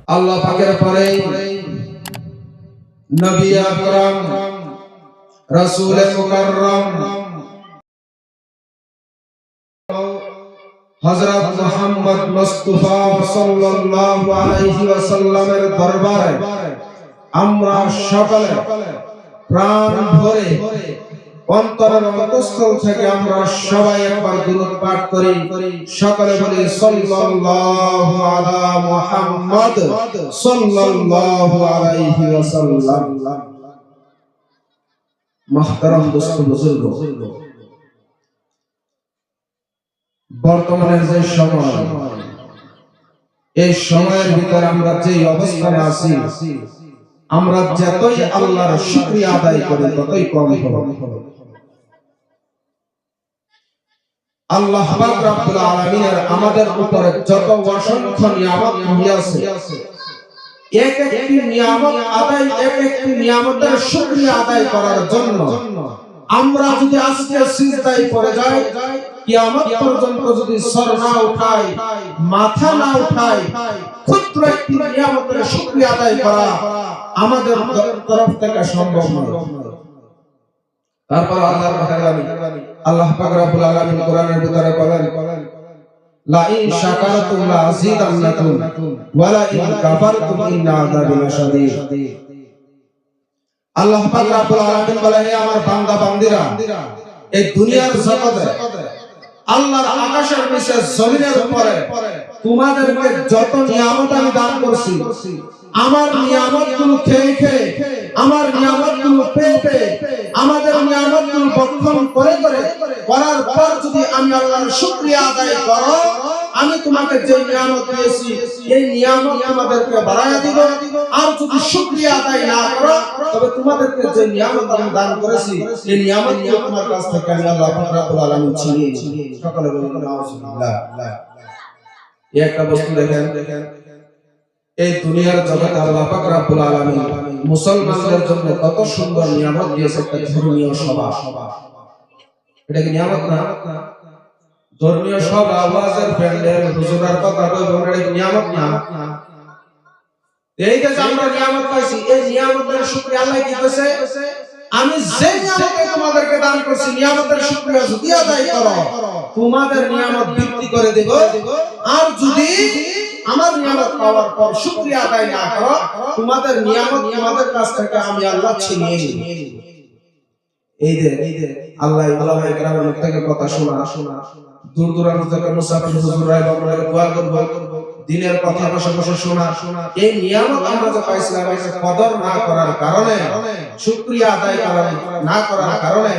আল্লাহ পাকের পরে নবী আকরাম রাসূল মুকাররম হযরত মুহাম্মদ মুস্তাফা সাল্লাল্লাহু আলাইহি ওয়াসাল্লামের দরবারে আমরা সকলে প্রাণ ভরে অন্তরের অন্তঃস্থল থেকে আমরা সবাই একবার দুরূদ পাঠ করি। সকলে বলি সাল্লাল্লাহু আলা মুহাম্মদ সাল্লাল্লাহু আলাইহি ওয়াসাল্লাম। মুহতারাম দোস্ত বুজুর্গ, বর্তমানের যে সময়, এই সময়ের ভিতরে আমরা যে অবস্থানে আছি, আমরা যতই আল্লাহর শুকরিয়া আদায় করি ততই কম হবে। আল্লাহ পাক রব্বুল আলামিনের আমাদের উপরে যত অসংখ্য নিয়ামত রয়েছে, এক একটি নিয়ামত আদায়, এক একটি নিয়ামতের শুকরিয়া আদায় করার জন্য আমরা যদি আজকে সিজদায় পড়ে যাই, কিয়ামত পর্যন্ত যদি সর না উঠাই, মাথা না উঠাই, ক্ষুদ্র একটি নিয়ামতের শুকরিয়া আদায় করা আমাদের তরফ থেকে সম্ভব নয়। তারপর আল্লাহ পাক রব্বুল আলামিন কোরআনের ভিতরে বলেন, লা ইন শাকারতুম লা আযীদান্নাকুম ওয়া লা ইন কাফারতুম ইন্না আযাবি লাশাদীদ। আল্লাহ পাক রব্বুল আলামিন বলেন, হে আমার বান্দা বান্দিরা, এই দুনিয়ার জগতে আল্লাহর আকাশের নিচে জমিনের উপরে তোমাদেরকে যত নিয়ামত আমি দান করছি, আমার নিয়ামতগুলো খেয়ে খেয়ে, আমার নিয়ামতগুলো পেয়ে পেয়ে, আমাদের নিয়ামতগুলো ভক্ষণ করে করে করার পর যদি আমি আল্লাহর শুকরিয়া আদায় করো, আমি তোমাকে যে নিয়ামত দিয়েছি এই নিয়ামত তোমাদেরকে বাড়ায়া দিব। আর যদি শুকরিয়া আদায় না করো, তবে তোমাদেরকে যে নিয়ামত আমি দান করেছি এই নিয়ামতগুলো তোমার কাছ থেকে আমি আল্লাহ পাক রব্বুল আলামিন ছিনিয়ে নিয়েছি। সকলে বলুন নাউযুবিল্লাহ। এই একটা বস্তু দেখেন, এই দুনিয়ার জগতে আল্লাহ পাক রব্বুল আলামিন মুসলমানদের জন্য কত সুন্দর নিয়ামত দিয়েছে। একটা ধর্মীয় সভা, এটা কি নিয়ামত না? ধর্মীয় সভা, ওয়াজের প্যান্ডেল, হুজুরের কথা কইবো, এটা কি নিয়ামত না? এই যে আমরা নিয়ামত পাইছি, এই নিয়ামতের শুকরিয়া আল্লাহ কি কইছে, আমি যে নিয়ামত তোমাদেরকে দান করছি নিয়ামতের শুকরিয়া যদি আদায় করো, তোমাদের নিয়ামত বৃদ্ধি করে দেব। আর যদি আমার নিয়ামত পাওয়ার পর শুকরিয়া আদায় না করো, তোমাদের নিয়ামত তোমাদের কাছ থেকে আমি আল্লাহ ছিনিয়ে নিব। এই যে আল্লাহ উলামায়ে কেরামের মুখ থেকে কথা শোনা, দূর দূরান্ত থেকে মুসাফির হুজুররা এবং দোয়া করব, দিনের কথা বসে বসে শোনা, এই নিয়ামত আমরা যে পাইছিলাম এটা কদর না করার কারণে, শুকরিয়া আদায় না করার কারণে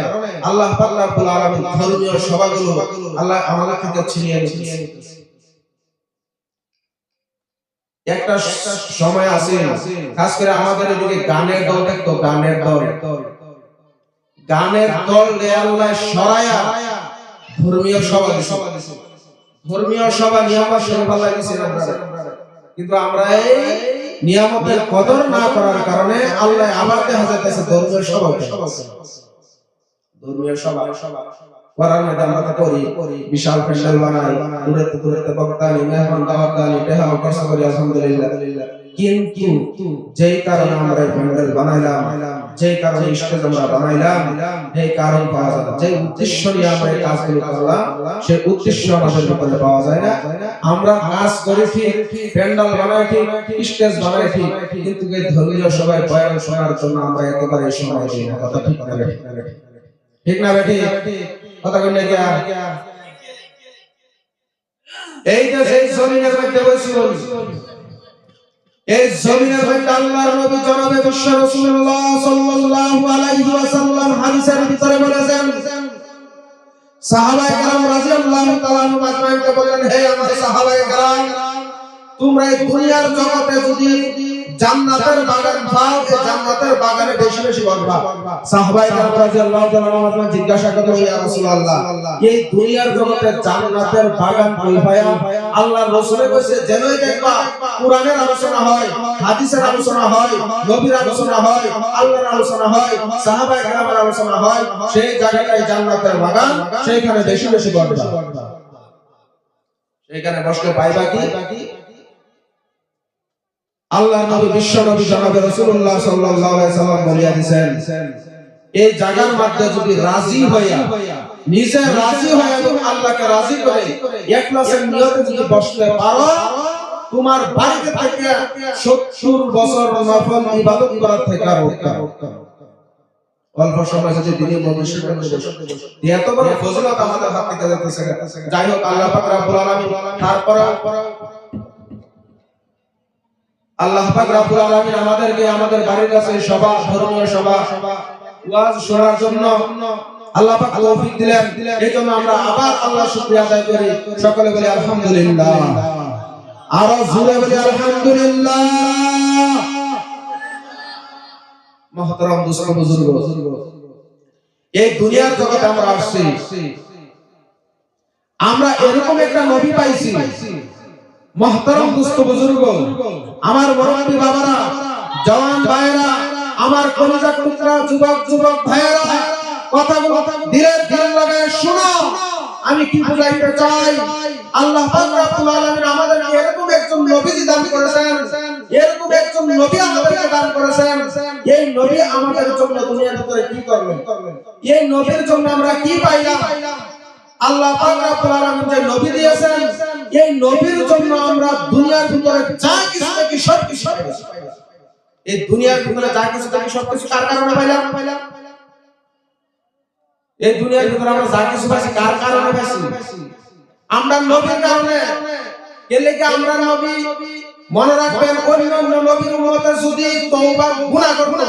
আল্লাহ পাক রব্বুল আলামিন ধর্মীয় সভাগুলো আল্লাহ আমাদের থেকে ছিনিয়ে নিয়েছে। একটা সময় আছে, খাস করে আমাদের এদিকে গানের দল দেখতো, গানের দল আল্লাহ সরায়া ধর্মীয় সভা দিছে। ধর্মীয় সভা নিয়ামত শরীফ আল্লাহ দিয়েছেন আপনারা, কিন্তু আমরা এই নিয়ামতের কদর না করার কারণে আল্লাহ আবার দেখা যাচ্ছে ধর্মীয় সভা করার মধ্যে আমরা করি, বিশাল প্যান্ডেল বানাই, দূরে বক্তানি, মেহমান দাওয়াতদানি, টেহা খরচ করি, আলহামদুলিল্লাহ। কিন্তু যেই কারণে আমরা প্যান্ডেল বানাইলাম, যেই কারণে স্টেজ আমরা বানাইলাম, এই কারণ পাওয়া যায় না। যে উদ্দেশ্য নিয়ে আমরা এই কাজগুলো করলাম, সেই উদ্দেশ্য আমাদের ভিতরে পাওয়া যায় না। আমরা কাজ করি ঠিক, প্যান্ডেল বানাই ঠিক, স্টেজ বানাই ঠিক, কিন্তু এই ধর্মীয় সবাই বয়ান শোনার জন্য আমরা একেবারে সময় দিই না। কথা ঠিক না? ঠিক না বেটি? কথা কই না কি? এই যে সেই জমিনের মধ্যে বসে, এই জমিনের মধ্যে আল্লাহর নবী জনাবে বিশ্ব রাসূলুল্লাহ সাল্লাল্লাহু আলাইহি ওয়াসাল্লাম হাদিসের ভিতরে বলেছেন, সাহাবায়ে কেরাম রাদিয়াল্লাহু তাআলা আনহুম আজমাইনকে বললেন, হে আমার সাহাবায়ে কেরাম, তোমরা এই দুনিয়ার জগতে যদি জান্নাতের বাগান পাও, এই জান্নাতের বাগানে বেশি বেশি বসবা। সাহাবায়ে কেরাম রাদিয়াল্লাহু তাআলা আনহুম জিজ্ঞাসা করলেন, ইয়া রাসূলুল্লাহ, এই দুনিয়ার জগতে জান্নাতের বাগান কই পায়া? আল্লাহর রাসূল কইছে, যেনই দেখবা কোরআনের আলোচনা হয়, হাদিসের আলোচনা হয়, নবীর আলোচনা হয়, আল্লাহর আলোচনা হয়, সাহাবায়ে কেরামের আলোচনা হয়, সেই জায়গাটাই জান্নাতের বাগান, সেইখানে বেশি বেশি বসবা। সেইখানে বসলে পাইবা কি? আল্লাহর নবী বিশ্ব নবী জনাবে রাসূলুল্লাহ সাল্লাল্লাহু আলাইহি সাল্লাম বলিয়া দিয়েছেন, এই জায়গার মধ্যে যদি রাজি হইয়া নিজে রাজি হইয়া এবং আল্লাহকে রাজি করে ইখলাসের নিয়তে যদি বসতে পারো, তোমার বাড়িতে থেকে 70 বছর নফল ইবাদত করার থেকে আর উত্তম। অল্প সময় যদি দিনের মধ্যে এত বড় ফজিলত আমাদের হাত থেকে যাচ্ছে। যাই হোক, আল্লাহ পাক রব্বুল আলামিন তারপর আল্লাহ পাক রব্বুল আলামিন আমাদেরকে আমাদের বাড়ির কাছে সভা, ধর্মীয় সভা, ওয়াজ শোনার জন্য আল্লাহ পাক তৌফিক দিলেন। এজন্য আমরা আবার আল্লাহর শুকরিয়া আদায় করি। সকলে বলি আলহামদুলিল্লাহ, আরো জোরে বলি আলহামদুলিল্লাহ। মুহতারাম দোস্ত বুজুর্গ, এই দুনিয়ার জগতে আমরা আসছি, আমরা এরকম একটা নবী পাইছি। মুহতারাম দোস্ত বুজুর্গ, আমার মুরব্বি বাবারা, জওয়ান ভাইরা, আমার কলিজার টুকরা যুবক যুবক ভাইরা, কথাগুলো দিলের দিল লাগায় শোনো। আমি কি বুঝাইতে চাই, আল্লাহ পাক রব্বুল আলামিন আমাদেরকে এরকম একজন নবী দান করেছেন, এরকম একজন নবী আমাদেরকে দান করেছেন। এই নবী আমাদের জন্য দুনিয়ার ভিতরে কি করলেন, এই নবীর জন্য আমরা কি পাইলাম? আল্লাহ পাক রব্বুল আলামিন যে নবী দিয়েছেন, এই নবীর জন্য আমরা দুনিয়ার ভিতরে যা কিছু দেখি সব কিছু পাইলাম। এই দুনিয়ার ভিতরে যা কিছু দেখি সব কিছু কার কারণে পাইলাম? এই দুনিয়ার ভিতরে আমরা যা কিছু পাইছি কার কারণে পাইছি? আমরা নবীর কারণে। এলে কি আমরা নবী? মনে রাখবেন, অন্যান্য নবীর উম্মতে যদি তওবা গুনাহ করত,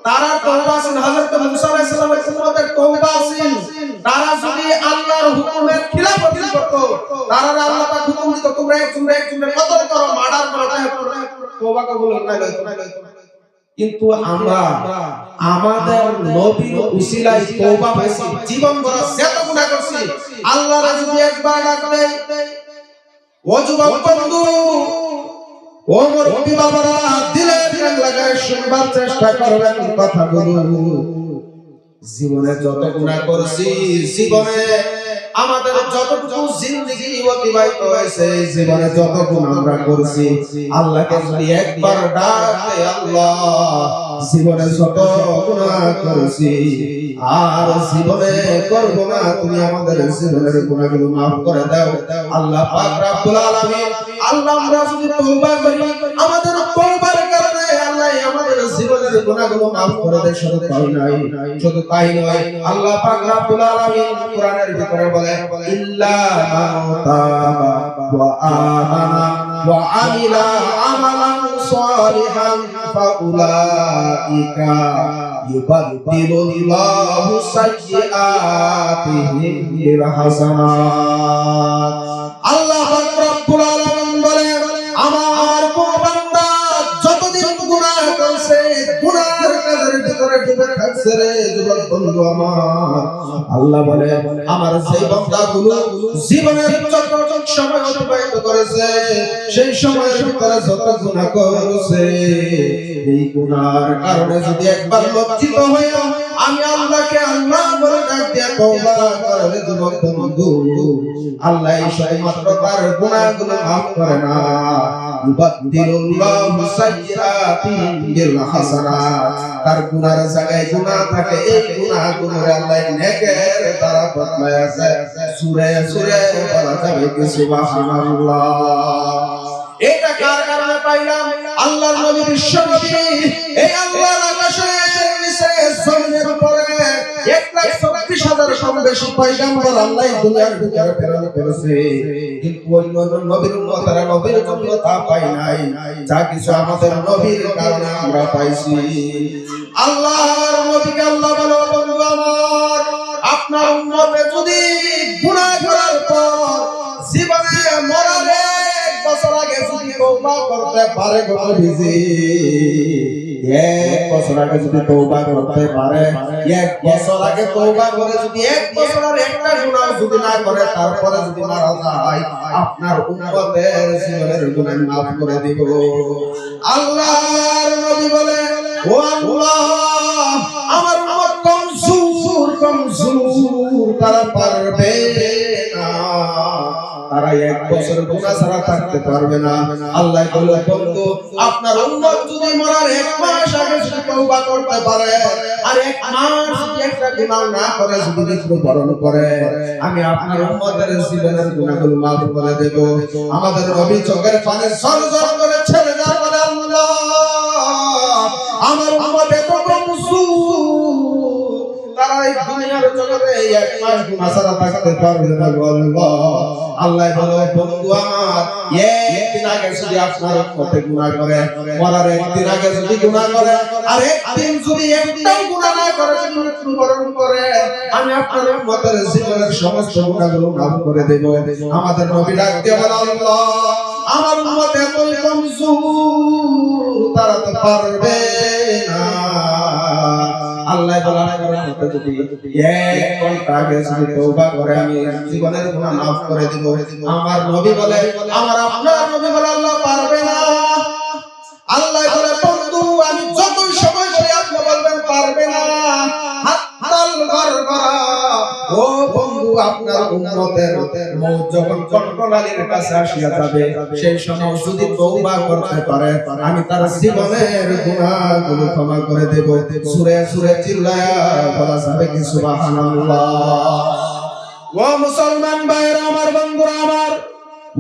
তারা তওবা ছিল, হযরত মুসা আলাইহিস সালামের উম্মতের তওবা ছিল, তারা যদি আল্লাহর হুকুমের খিলাফত করত, তারা আল্লাহ পাক হুকুম দিত তোমরা একজনের কতল করো, মার্ডার করো, তওবা কবুল হইতো না। কিন্তু আমরা আমাদের নবীর উসিলায় তওবা পাইছি, জীবন ভর যত গুনাহ করছি, আল্লাহর যদি একবার ডাক দেই, ও যুবক বন্ধু, ও মুরব্বি বাবারা, দিলে দিল লাগায় শুনবার চেষ্টা করবেন কথাগুলো। জীবনে যত গুনাহ করছি, জীবনে আমাদের যতটুকু জিন্দেগি অতিবাহিত হয়েছে, জীবনে যত গুনাহ আমরা করছি, আল্লাহকে যদি একবার ডাক দেই, আল্লাহ জীবনে যত গুনাহ করেছি আর জীবনে করব না, তুমি আমাদের জীবনের গুনাহগুলো maaf করে দাও। আল্লাহ পাক রব্বুল আলামিন, আল্লাহ আমরা যদি তওবা করি, আমাদের তওবার কারণে আল্লাহ আমাদের জীবনের গুনাহগুলো maaf করে দেয়। শুধু তাই নয়, আল্লাহ পাক রব্বুল আলামিন কোরআনের ভিতরে বলে, ইল্লা মান তাবা ওয়া আমানা ওয়া আমিলা আমালান সালিহান ফাউলাইকা ইউবাদদিলুল্লাহু সাইয়্যাতিহিম বিল হাসানাত। আল্লাহ পাক রব্বুল আলামিন বলে, আমার কোন বান্দা যতদিন গুনাহ করছে, গুনাহের কাজের ভিতরে ডুবে থাকছে রে যুবক বন্ধু আমার, আল্লাহ বলে আমার সেই বান্দাগুলো জীবনের যত সময় অতিবাহিত করেছে, সেই সময়ের ভিতরে যত গুনাহ করেছে, এই গুনাহর কারণে যদি একবার লজ্জিত হয়ে আমি আল্লাহকে আল্লাহ বলে ডাক দিয়ে তওবা করে যুবক বন্ধু, আল্লাহ শুধুমাত্র তার গুনাহগুলো maaf করে না, ইউবাদদিলুল্লাহু সাইয়্যাতিহিম বিল হাসানাত। তার গুনাহের জায়গায় গুনাহ থাকে, এই গুনাহগুলো আল্লাহ নেকের দ্বারা বদলায় আছে। সূরা সূরা বলা যাবে কি সুবহানাল্লাহ। এটা কার কারণে পাইলাম? আল্লাহর নবী বিশ্ব নবী, এই আল্লাহর আকাশের নিচে জমিনের উপরে 1,24,000 কম বেশি পয়গম্বর আল্লাহ দুনিয়ার ভিতরে প্রেরণ করেছে, কিন্তু অন্য নবীর উম্মতরা নবীর জন্য তা পাই নাই, যা কিছু আমাদের নবীর কারণে আমরা পাইছি। আল্লাহর নবীকে আল্লাহ বলে, বন্ধু আমার, আপনার উম্মতে যদি গুনাহ করার পর জীবনে মরার 1 বছর আগে যদি তওবা করতে পারে, গো নবীজি 1 বছর আগে যদি তওবা করতে পারে, 1 বছর আগে তওবা করে যদি 1 বছর আর একটা গুনাহ যদি না করে, তারপরে যদি মারা যায়, আপনার উম্মতের জীবনের গুনাহ maaf করে দিব। আল্লাহর নবী বলে, ও আল্লাহ, আমার উম্মত কমজোর, তারা পারবে না, তারা তারা 1 বছর গুনাহ ছাড়া থাকতে পারবে না। আল্লাহ বলে বন্ধু আপনার উম্মত যদি মরার 1 মাস আগে যদি তওবা করতে পারে আর 1 মাস যদি একটা গুনাহ না করে যদি মৃত্যুবরণ করে আমি আপনার উম্মতের জীবনের গুনাহগুলো মাফ করে দেব। আমাদের নবী চোখের পানি সরসর করে ছেড়ে দেওয়ার পরে আল্লাহ আমার উম্মত এত কমজোর তারা এই দুনিয়ার জগতে 1 মাস গুনাহ ছাড়া থাকতে পারবে না। আল্লাহ বলে বন্ধু আমার একদিন আগে যদি আপনার উম্মতে গুনাহ করে মরার একদিন আগে যদি গুনাহ করে আর একদিন যদি একটাও গুনাহ না করে মৃত্যুবরণ করে আমি আপনার উম্মতের জীবনের সমস্ত গুনাহগুলো মাফ করে দেব। আমাদের নবী ডাক দিয়ে বলে আল্লাহ আমার উম্মত এতই কমজোর তারা তো পারবে না। আল্লাহ বলে আমার উম্মত যদি 1 ঘন্টা আগে যদি তওবা করে আমি জীবনের গুনাহ মাফ করে দেব। আমার নবী বলে আমার আপনার নবী বলে আল্লাহ পারবে না। আল্লাহ বলে বন্ধু আমি যতই সময় চাই আপনি বলবেন পারবে না। হাত্তাল গরগরা ও বন্ধু আপনার উম্মতের মওত যখন কণ্ঠনালীর কাছে আসিয়া যাবে সেই সময় যদি তওবা করতে পারে আমি তার জীবনের গুনাহগুলো ক্ষমা করে দেব। সূরা সূরা চিল্লায়া বলা যাবে কি সুবহানাল্লাহ। ও মুসলমান ভাইরা আমার বন্ধুরা আমার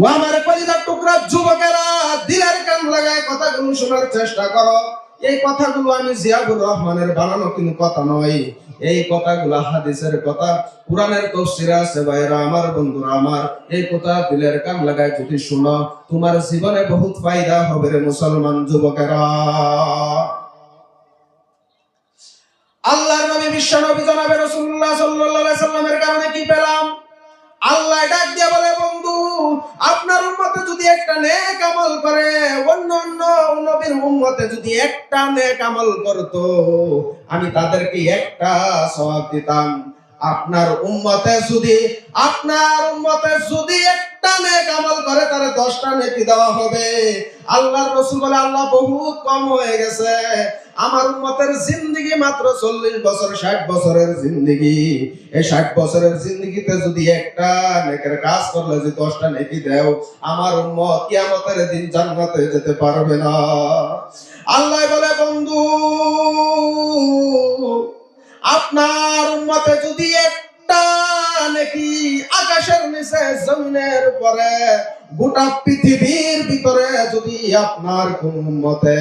ও আমার কলিজার টুকরা যুবকেরা দিলের কান লাগায় কথাগুলো শোনার চেষ্টা করো। এই কথাগুলো আমি জিয়াউর রহমানের বানানো কোনো কথা নয়, এই কথাগুলো হাদিসের কথা, কুরআনের তাফসীরে আছে। ভাইরা আমার বন্ধুরা আমার এই কথা দিলের কান লাগায় যদি শুনো তোমার জীবনে বহুত ফায়দা হবে রে মুসলমান যুবকেরা। আল্লাহর নবী বিশ্ব নবী জনাবে রাসূলুল্লাহ সাল্লাল্লাহু আলাইহি সাল্লামের কারণে কি পেলাম? আল্লাহ ডাক দিয়ে বলে বন্ধু আপনার উম্মতে যদি একটা নেক আমল করে অন্য নবীর উম্মতে যদি একটা নেক আমল করতো আমি তাদেরকে একটা সওয়াব দিতাম। আপনার উম্মতে যদি একটা নেক আমল করে তারে 10টা নেকি দেওয়া হবে। আল্লাহর রাসূল বলে আল্লাহ বহুত কম হয়ে গেছে, আমার উম্মতের জিন্দেগি মাত্র 40 বছর 60 বছরের জিন্দেগি। এই 60 বছরের জিন্দেগিতে যদি একটা নেকের কাজ করলে যদি 10টা নেকি দাও আমার উম্মত কিয়ামতের দিন জান্নাতে যেতে পারবে না। আল্লাহ বলে বন্ধু আপনার উম্মতে যদি একটা নেকি আকাশের নিচে জমিনের উপরে গোটা পৃথিবীর ভিতরে যদি আপনার কোন উম্মতে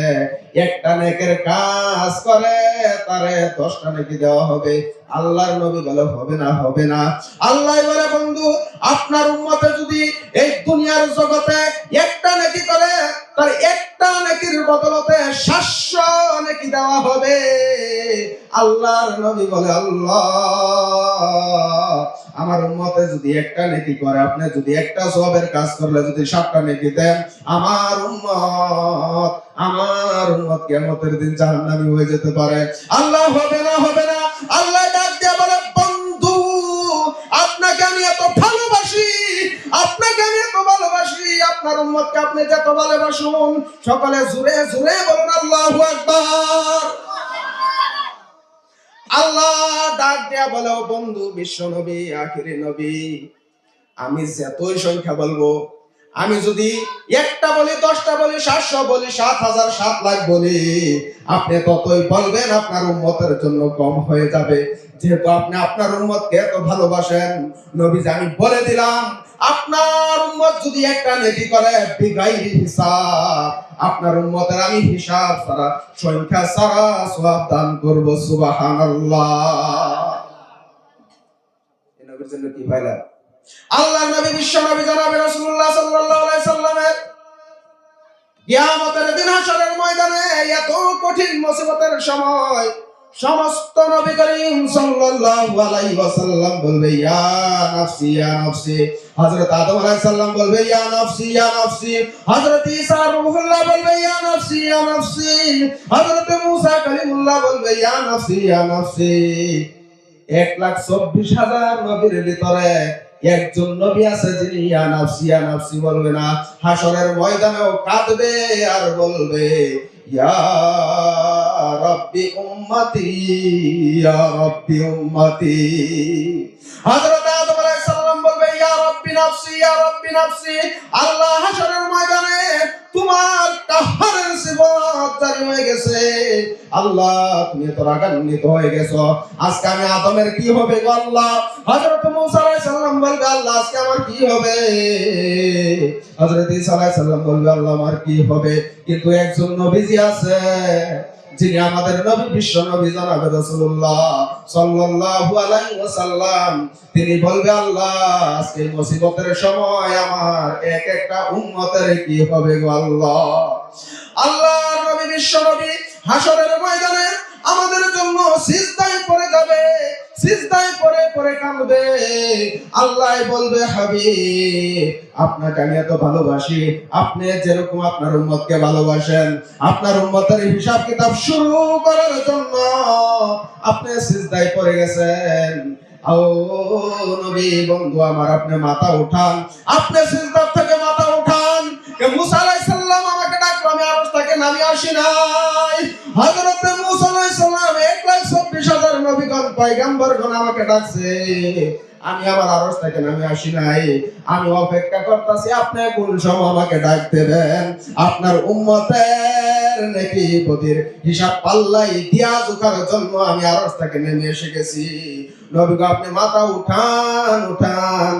একটা নেকের কাজ করে তারে 10টা নেকি দেওয়া হবে। আল্লাহর নবী বলে হবে না হবে না। আল্লাহ বলে বন্ধু আপনার উম্মতে যদি এই দুনিয়ার জগতে একটা নেকি করে তার একটা নেকির বদলতে 700 নেকি দেওয়া হবে। আল্লাহর নবী বলে আল্লাহ আমার উম্মতে যদি একটা নেকি করে আপনি যদি একটা সওয়াবের কাজ করলে যদি 7টা নেকি দেন আমার উম্মত কিয়ামতের দিন জাহান্নামী হয়ে যেতে পারে। আল্লাহ হবে না হবে না। আল্লাহ ডাক দিয়ে বলে বন্ধু আপনাকে আমি এত ভালোবাসি আপনার উম্মতকে আপনি যত ভালোবাসুন সকলে জোরে জোরে বলুন আল্লাহু আকবার। আল্লাহ ডাক দিয়া বলে বন্ধু বিশ্ব নবী আখিরি নবী আমি যতই সংখ্যা বলবো আমি যদি একটা বলি 10টা বলি 700 বলি 7,000 7 লাখ বলি আপনি ততই বলবেন আপনার উম্মতের জন্য কম হয়ে যাবে। যেহেতু আপনি আপনার উম্মতকে এত ভালোবাসেন নবী আমি বলে দিলাম আপনার উম্মত যদি একটা নেকি করে বিগাইরি হিসাব আপনার উম্মতের আমি হিসাব ছাড়া সংখ্যা ছাড়া সওয়াব দান করব। সুবহানাল্লাহ। এই নবীর জন্য কি পাইলা? আল্লাহর নবী বিশ্ব নবী জনাবে রাসূলুল্লাহ সাল্লাল্লাহু আলাইহি সাল্লামের কিয়ামতের দিন হাশরের ময়দানে এত কঠিন মুসিবতের সময় সমস্ত নবী করিম সাল্লাল্লাহু আলাইহি ওয়াসাল্লাম বলবে ইয়া নাফসি ইয়া নাফসি। হযরত আদম আলাইহিস সালাম বলবে ইয়া নাফসি ইয়া নাফসি। হযরত ঈসা রূহুল্লাহ বলবে ইয়া নাফসি ইয়া নাফসি। হযরত মুসা কালিমুল্লাহ বলবে ইয়া নাফসি ইয়া নাফসি। 1,24,000 নবীর ভিতরে একজন নবী আছে যিনি ইয়া নাফসি বলবে না। হাশরের ময়দানেও কাঁদবে আর বলবে ইয়া রাব্বি উম্মতি ইয়া রাব্বি উম্মতি। হযরত আদম আলাইহিস সালাম বলবে ইয়া রাব্বি নাফসি নাফসি ইয়া রাব্বি নাফসি। আল্লাহ হাশরের ময়দানে তোমার কাহারের সিফাত জারি হয়ে গেছে। আল্লাহ তুমি তো রাগান্বিত হয়ে গেছো, আজকে আমি আদমের কি হবে গো আল্লাহ? হযরত মূসা আলাইহিস সালাম বলবে আল্লাহ আজকে আমার কি হবে? হযরত ঈসা আলাইহিস সালাম বলবে আল্লাহ আমার কি হবে? কিন্তু একজন নবীজি আছে যিনি আমাদের নবী, বিশ্ব নবী জনাব রাসূলুল্লাহ সাল্লাল্লাহু আলাইহি ওয়াসাল্লাম, তিনি বলবে আল্লাহ আজকে মুসিবতের সময় আমার এক একটা উম্মতের কি হবে গো আল্লাহ? আল্লাহর নবী, বিশ্ব নবী হাশরের ময়দানে আমাদের জন্য সিজদায় পড়ে যাবে, সিজদায় পড়ে পড়ে কাঁদবে। আল্লাহ বলবে হাবিব আপনাকে আমি এত ভালোবাসি, আপনি যেরকম আপনার উম্মতকে ভালোবাসেন, আপনার উম্মতের হিসাব কিতাব শুরু করার জন্য আপনি সিজদায় পড়ে গেছেন। ও নবী বন্ধু আমার, আপনি মাথা উঠান, আপনি সিজদা থেকে মাথা উঠান। মুসা আলাইহিস সালাম আমাকে ডাকলো, আমি আরশ থেকে নামি আসি নাই। হযরত মুসা আলাইহিস সালাম 1,24,000 নবীগণ পয়গম্বরগণ আমাকে ডাকছে, আমি আমার আরশ থেকে নামি আসি নাই। আমি অপেক্ষা করতেছি আপনি কোন সময় আমাকে ডাক দেবেন, আপনার উম্মতের নেকি বদির হিসাব পাল্লাই দিয়া জোখার জন্য আমি আরশ থেকে নেমে এসে গেছি। নবী গো আপনি মাথা উঠান উঠান,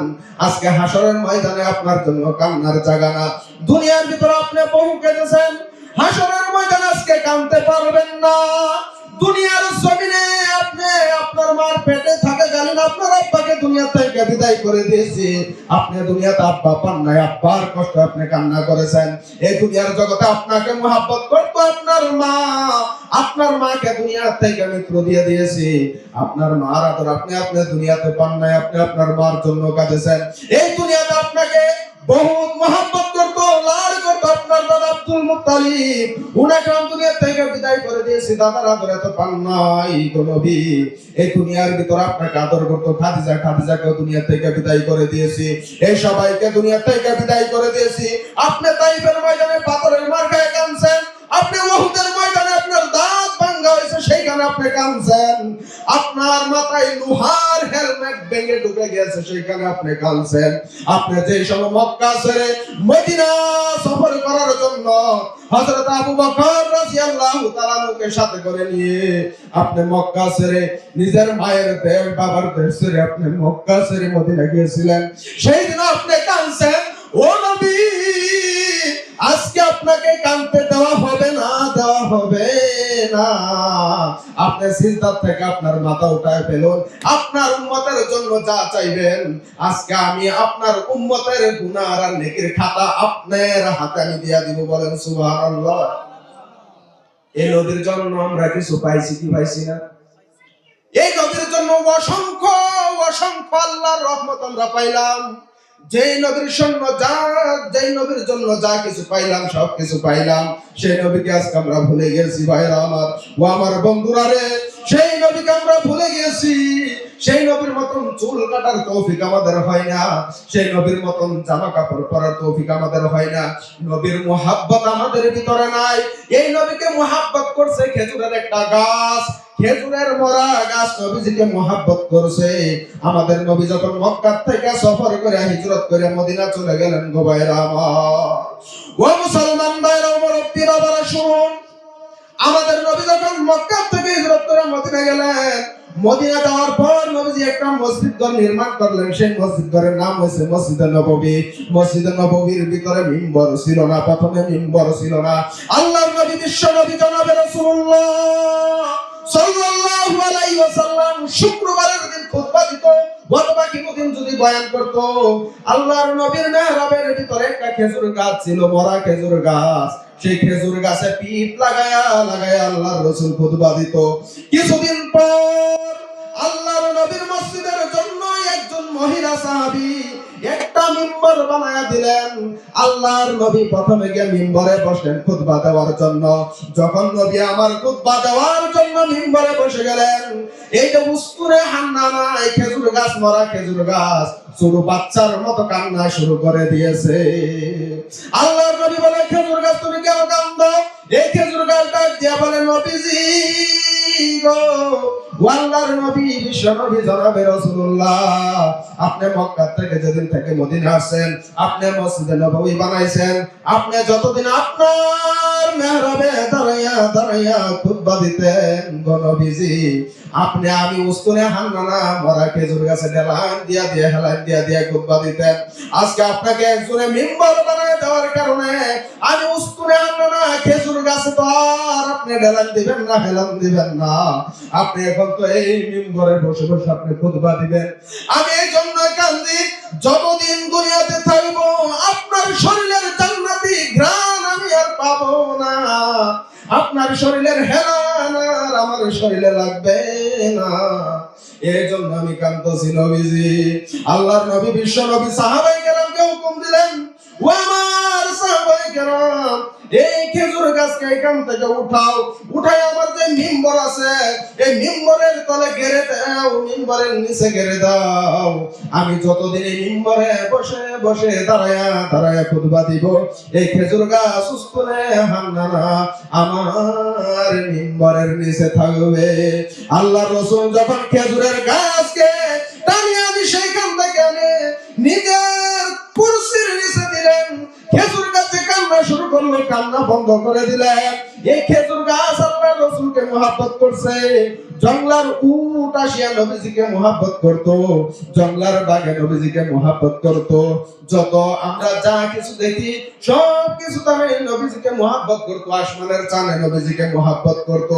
আজকে হাশরের ময়দানে আপনার জন্য কান্নার জায়গা না। দুনিয়ার ভিতরে আপনি বহু কেঁদেছেন, হাশরের ময়দানে আজকে কাঁদতে পারবেন না। দুনিয়ার জমিনে আপনি আপনার মার পেটে থাকাকালীন আপনার আব্বাকে দুনিয়া থেকে বিদায় করে দিয়েছি, আপনি দুনিয়াতে আব্বা পান নাই, আব্বার কষ্ট আপনি কান্না করেছেন। এই দুনিয়ার জগতে আপনাকে মহব্বত করতো আপনার মা, আপনার মাকে দুনিয়া থেকে মৃত্যু দিয়ে দিয়েছি, আপনার মার আদর আপনি দুনিয়াতে পান নাই, আপনি আপনার মার জন্য কাঁদেছেন। এই দুনিয়াতে আপনাকে বহুত মহব্বত করতো, লাড করতো আপনার দাদা আব্দুল মুত্তালিব, উনাকে দুনিয়া থেকে বিদায় করে দিয়েছি, দাদার আদর এত পান নাই গো নবী। এই দুনিয়ার ভিতর আপনাকে আদর করতো খাদিজাকে দুনিয়া থেকে বিদায় করে দিয়েছি, এই সবাইকে দুনিয়া থেকে বিদায় করে দিয়েছি। আপনি তাইফের ময়দানে পাথরের মার খায় কাঁদছেন, আপনি উহুদের ময়দানে আপনার দাঁত ভাঙা হয়েছে সেইখানে আপনি কাঁদছেন, আপনার মাথায় লোহার হেলমেট ভেঙে ঢুকে গিয়েছে সেইখানে আপনি কাঁদছেন। আপনি যে সময় মক্কা ছেড়ে মদিনা সফর করার জন্য হযরত আবু বকর রাদিয়াল্লাহু তাআলা কে সাথে করে নিয়ে আপনি মক্কা ছেড়ে নিজের মায়ের দেশ বাবার দেশ ছেড়ে আপনি মক্কা ছেড়ে মদিনা গিয়েছিলেন, সেই দিন আপনি কাঁদছেন। ও নবী আজকে আপনাকে কাঁদতে দেওয়া হবে না, দেওয়া হবে না। আপনি সিজদা থেকে আপনার মাথা উঠায় ফেলুন, আপনার উম্মতের জন্য যা চাইবেন আজকে আমি আপনার উম্মতের গুনাহ আর নেকির খাতা আপনার হাতে আমি দিয়া দিব, বলেন সুবহানাল্লাহ। এই নবীর জন্য আমরা কিছু পাইছি কি পাইছি না? এই নবীর জন্য অসংখ্য অসংখ্য আল্লাহর রহমত আমরা পাইলাম। যেই নবীর জন্য যা কিছু পাইলাম সব কিছু পাইলাম, সেই নবীকে আজকে আমরা ভুলে গেছি। ভাইরা আমার, ও আমার বন্ধুরা রে, সেই নবীকে আমরা ভুলে গেছি। সেই নবীর মতন চুল কাটার তৌফিক আমাদের হয় না, সেই নবীর মতন জামা কাপড় পরার তৌফিক আমাদের হয় না, নবীর মুহাব্বত আমাদের ভিতরে নাই। এই নবীকে মুহাব্বত করছে খেজুরের একটা গাছ, খেজুরের মরা গাছ নবীজিকে মুহাব্বত করছে। আমাদের নবী যখন মক্কা থেকে সফর করে হিজরত করে মদিনা চলে গেলেন গো ভাইরা আমার, ও মুসলমান ভাইরা, মুরব্বি বাবারা শুনুন, আমাদের নবী যখন মক্কা থেকে হিজরত করে মদিনা গেলেন, মদিনা যাওয়ার পর নবীজি একটা মসজিদ ঘর নির্মাণ করলেন। সেই মসজিদ ঘরের নাম হয়েছে মসজিদে নববী। মসজিদে নববীর ভিতরে মিম্বর ছিল না, প্রথমে মিম্বর ছিল না। আল্লাহর নবী বিশ্ব নবী জনাবে রাসূলুল্লাহ সাল্লাল্লাহু আলাইহি ওয়াসাল্লাম শুক্রবারের দিন খুতবা দিত, অথবা দিন যদি বয়ান করত। আল্লাহর নবীর মেহরাবের ভিতরে একটা খেজুর গাছ ছিল, মরা খেজুর গাছ। সেই খেজুর গাছে পিঠ লাগায়া লাগায়া আল্লাহর রাসূল খুতবা দিত। কিছুদিন পর আল্লাহর নবীর মসজিদের জন্য একজন মহিলা সাহাবী একটা মিম্বর বানায়া দিলেন। আল্লাহর নবী প্রথমে গিয়ে মিম্বরে বসলেন খুতবা দেওয়ার জন্য। যখন নবী আমার খুতবা দেওয়ার জন্য মিম্বরে বসে গেলেন, এই যে উস্তুরে হান্নানা, এই খেজুর গাছ, মরা খেজুর গাছ ছোট বাচ্চার মতো কান্না শুরু করে দিয়েছে। আল্লাহর নবী বলে, খেজুর গাছ তুমি কেন কান্দো? এই খেজুর গাছটা দিয়া বলে, নবীজি গো আল্লাহর নবী বিশ্ব নবী জনাবে রাসূলুল্লাহ, আপনি মক্কা থেকে যেদিন থেকে মদিনা আসেন, আপনি মসজিদে নববী বানাইছেন, আপনি যতদিন আপনার মেহরাবে দাঁড়াইয়া দাঁড়াইয়া খুতবা দিতেন গো নবীজি, আপনি আমি উস্তুনে হান্নানা মরা খেজুর গাছে ঢেলান দিয়া দিয়া হেলান দিয়া দিয়া খুতবা দিতেন। আজকে আপনাকে একজনে মিম্বর বানায় দেওয়ার কারণে আমি উস্তুনে হান্নানা খেজুর গাছে তো আর আপনি ঢেলান দিবেন না, হেলান দিবেন না, আপনি এখন তো এই মিম্বরে বসে বসে আপনি খুতবা দিবেন। আমি এই জন্য কান্দি, যতদিন দুনিয়াতে থাকবো আপনার শরীরের জান্নাতি ঘ্রাণ আমি আর পাবো না, আপনার শরীরের হেলান আর আমার শরীরে লাগবে না। এই জন্য আমি কাঁদতেছি নবীজি। আল্লাহর নবী বিশ্ব নবী সাহাবায়ে কেরামকে হুকুম দিলেন, ও আমার সাহাবায়ে কেরাম, এই খেজুর গাছকে এখান থেকে উঠাও, উঠাই আমার যে মিম্বর আছে এই মিম্বরের তলে গেড়ে দাও, মিম্বরের নিচে গেড়ে দাও। আমি যতদিন এই মিম্বরে বসে বসে দাঁড়ায়া দাঁড়ায়া খুতবা দিব, এই খেজুর গাছ উস্তুনে হান্নানা আমার মিম্বরের নিচে থাকবে। আল্লাহর রাসূল যখন খেজুরের গাছকে টানিয়ে আনি সেইখান থেকে আনে নিজের কুরসির নিচে দিলেন, খেজুর গাছে কান্না শুরু করলো, কান্না বন্ধ করে দিলেন। এই খেজুর গাছ আল্লাহর রাসূলকে মহব্বত করছে, জংলার উট আসিয়া নবীজিকে মহব্বত করত, জংলার বাঘে নবীজিকে মহব্বত করত। যত আমরা যা কিছু দেখি সব কিছু তারা নবীজিকে মহব্বত করত, আসমানের চাঁদে নবীজিকে মহব্বত করত।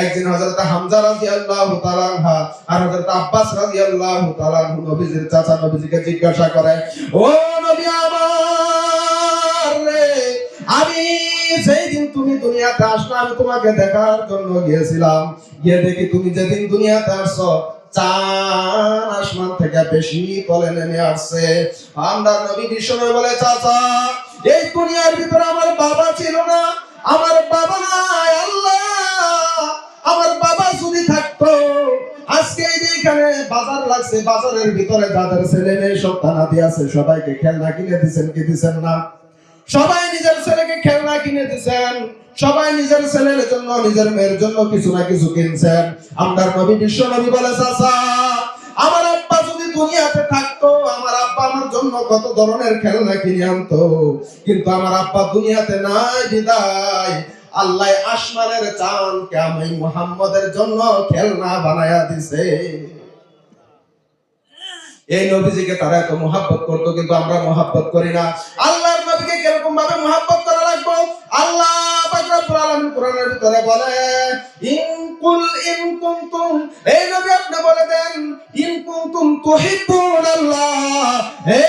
একদিন হযরত হামজা রাদিয়াল্লাহু তাআলা আনহু আর হযরত আব্বাস রাদিয়াল্লাহু তাআলা আনহু নবীজির চাচা নবীজিকে জিজ্ঞাসা করে, ও নবী আমার রে, আমি সেই দিন তুমি দুনিয়াতে আসলে আমি তোমাকে দেখার জন্য গিয়েছিলাম, গিয়ে দেখি তুমি যেদিন দুনিয়াতে আসছো চাঁদ আসমান থেকে বেশি তলে নেমে আসছে। আমরা নবী বিষ্ণু বলে, চাচা এই দুনিয়ার ভিতরে আমার বাবা ছিল না, আমার বাবা নাই, আল্লাহ আমার বাবা যদি থাকতো আজকে এখানে বাজার লাগছে, বাজারের ভিতরে যাদের ছেলে মেয়ে সন্তানাদি আছে সবাইকে খেলনা কিনে দিচ্ছেন কি দিচ্ছেন না? সবাই নিজের ছেলেকে খেলনা কিনে দিচ্ছেন, সবাই নিজের ছেলের জন্য নিজের মেয়ের জন্য কিছু না কিছু কিনছেন। আমরা নবী বিশ্ব নবী বলে, চাচা আমার আব্বা যদি দুনিয়াতে থাকতো আমার আব্বা আমার জন্য কত ধরনের খেলনা কিনে আনতো, কিন্তু আমার আব্বা দুনিয়াতে নাই বিদায় আল্লাহ আসমানের চাঁদকে আমি মুহাম্মদের জন্য খেলনা বানায়া দিছে। এই নবীজিকে তারা এত মহব্বত করতো, কিন্তু আমরা মহব্বত করি না। আল্লাহর নবীকে কিরকম ভাবে মহব্বত করা লাগবে? আল্লাহ পাক রব্বুল আলামিন কোরআনের ভিতরে বলে, ইন কুনতুম, এই নবী আপনি বলে দেন, ইন কুনতুম তুহিব্বুনাল্লাহ, হে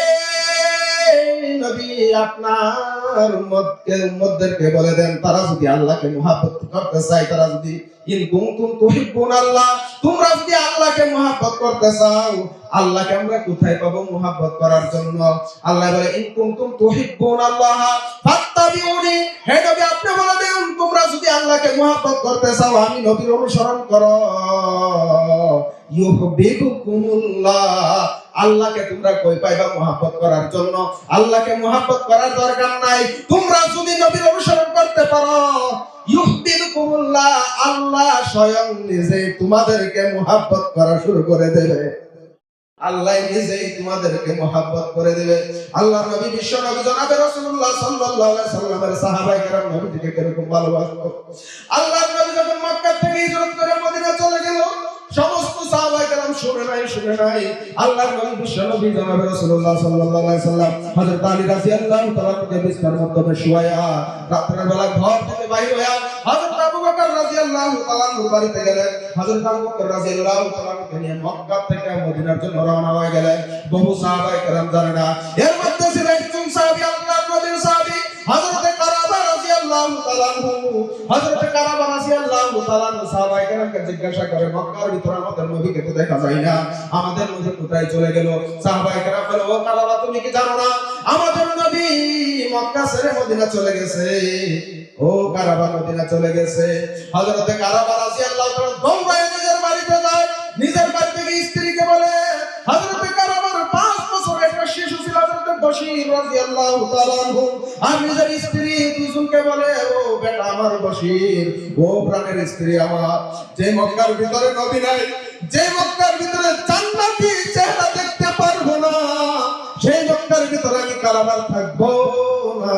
নবী আপনার উম্মতদেরকে বলে দেন, তারা যদি আল্লাহকে মহব্বত করতে চায়, তারা যদি ইন কুনতুম তুহিব্বুনাল্লাহ, তোমরা যদি আল্লাহকে মহব্বত করতে চাও, আল্লাহকে আমরা কোথায় পাবো মহব্বত করার জন্য? আল্লাহ বলে, ইন কুনতুম তুহিব্বুনাল্লাহ ফাত্তাবিউনি, হে নবী আপনি বলে দেন, তোমরা যদি আল্লাহকে মহব্বত করতে চাও আমি নবীর অনুসরণ করো, ইউহিব্বুকুমুল্লাহ, আল্লাহকে তোমরা কই পাইবা মহব্বত করার জন্য? আল্লাহকে মহব্বত করার দরকার নাই, তোমরা যদি নবীর অনুসরণ করতে পারো ইউহিব্বুকুমুল্লাহ, আল্লাহ স্বয়ং নিজে তোমাদেরকে মহব্বত করা শুরু করে দেবে, আল্লাহ নিজেই তোমাদেরকে মহব্বত করে দেবে। আল্লাহর নবী বিশ্ব নবী জনাবে রাসূলুল্লাহ সাল্লাল্লাহু আলাইহি সাল্লামের সাহাবায়ে কেরাম নবীকে কিরকম ভালোবাসতো। আল্লাহর নবী যখন মক্কা থেকে হিজরত করে মদিনা চলে গেল, সমস্ত সাহাবায়ে কেরাম শুনে নাই, আল্লাহর নবী বিশ্ব নবী জনাবে রাসূলুল্লাহ সাল্লাল্লাহু আলাইহি সাল্লাম হযরত আলী রাদিয়াল্লাহু তাআলা কে বিছানার মধ্যে শুয়ায়া রাতের বেলা ঘর থেকে বাইরে হয়ে হযরত আবু বকর রাদিয়াল্লাহু তাআলা বাড়িতে গেলেন। হযরত আবু বকর রাদিয়াল্লাহু তাআলা নিয়ে মক্কা থেকে মদিনার জন্য রওনা হয়ে গেলেন। বহু সাহাবায়ে কেরাম জানে না, এর মধ্যে ছিল একজন সাহাবী, আল্লাহর নবীর সাহাবী হযরত কারাবা রাদিয়াল্লাহু তাআলা আনহু। হযরত কারাবা রাদিয়াল্লাহু তাআলা আনহু সাহাবায়ে কেরামকে জিজ্ঞাসা করে, মক্কার ভিতরে আমাদের নবীকে তো দেখা যায় না, আমাদের নবী কোথায় চলে গেল? সাহাবায়ে কেরাম বলে, ও কারাবা তুমি কি জানো না আমাদের নবী মক্কা ছেড়ে মদিনা চলে গেছে? ও কারাবা মদিনা চলে গেছে। হযরত কারাবা রাদিয়াল্লাহু তাআলা দৌড়ায় নিজের বাড়িতে যায়, নিজের বাড়ি থেকে স্ত্রীকে বলে, হযরত কারাবার 5 বছরের একটা শিশু ছিল, হযরত বশির রাদিয়াল্লাহু তাআলা আনহু আর নিজের স্ত্রী দুজনকে বলে, ও বেটা আমার বশির, ও প্রাণের স্ত্রী আমার, যে মক্কার ভিতরে নবী নাই, যে মক্কার ভিতরে জান্নাতি চেহারা দেখতে পারবো না, সেই মক্কার ভিতরে আমি কারাবার থাকবো না।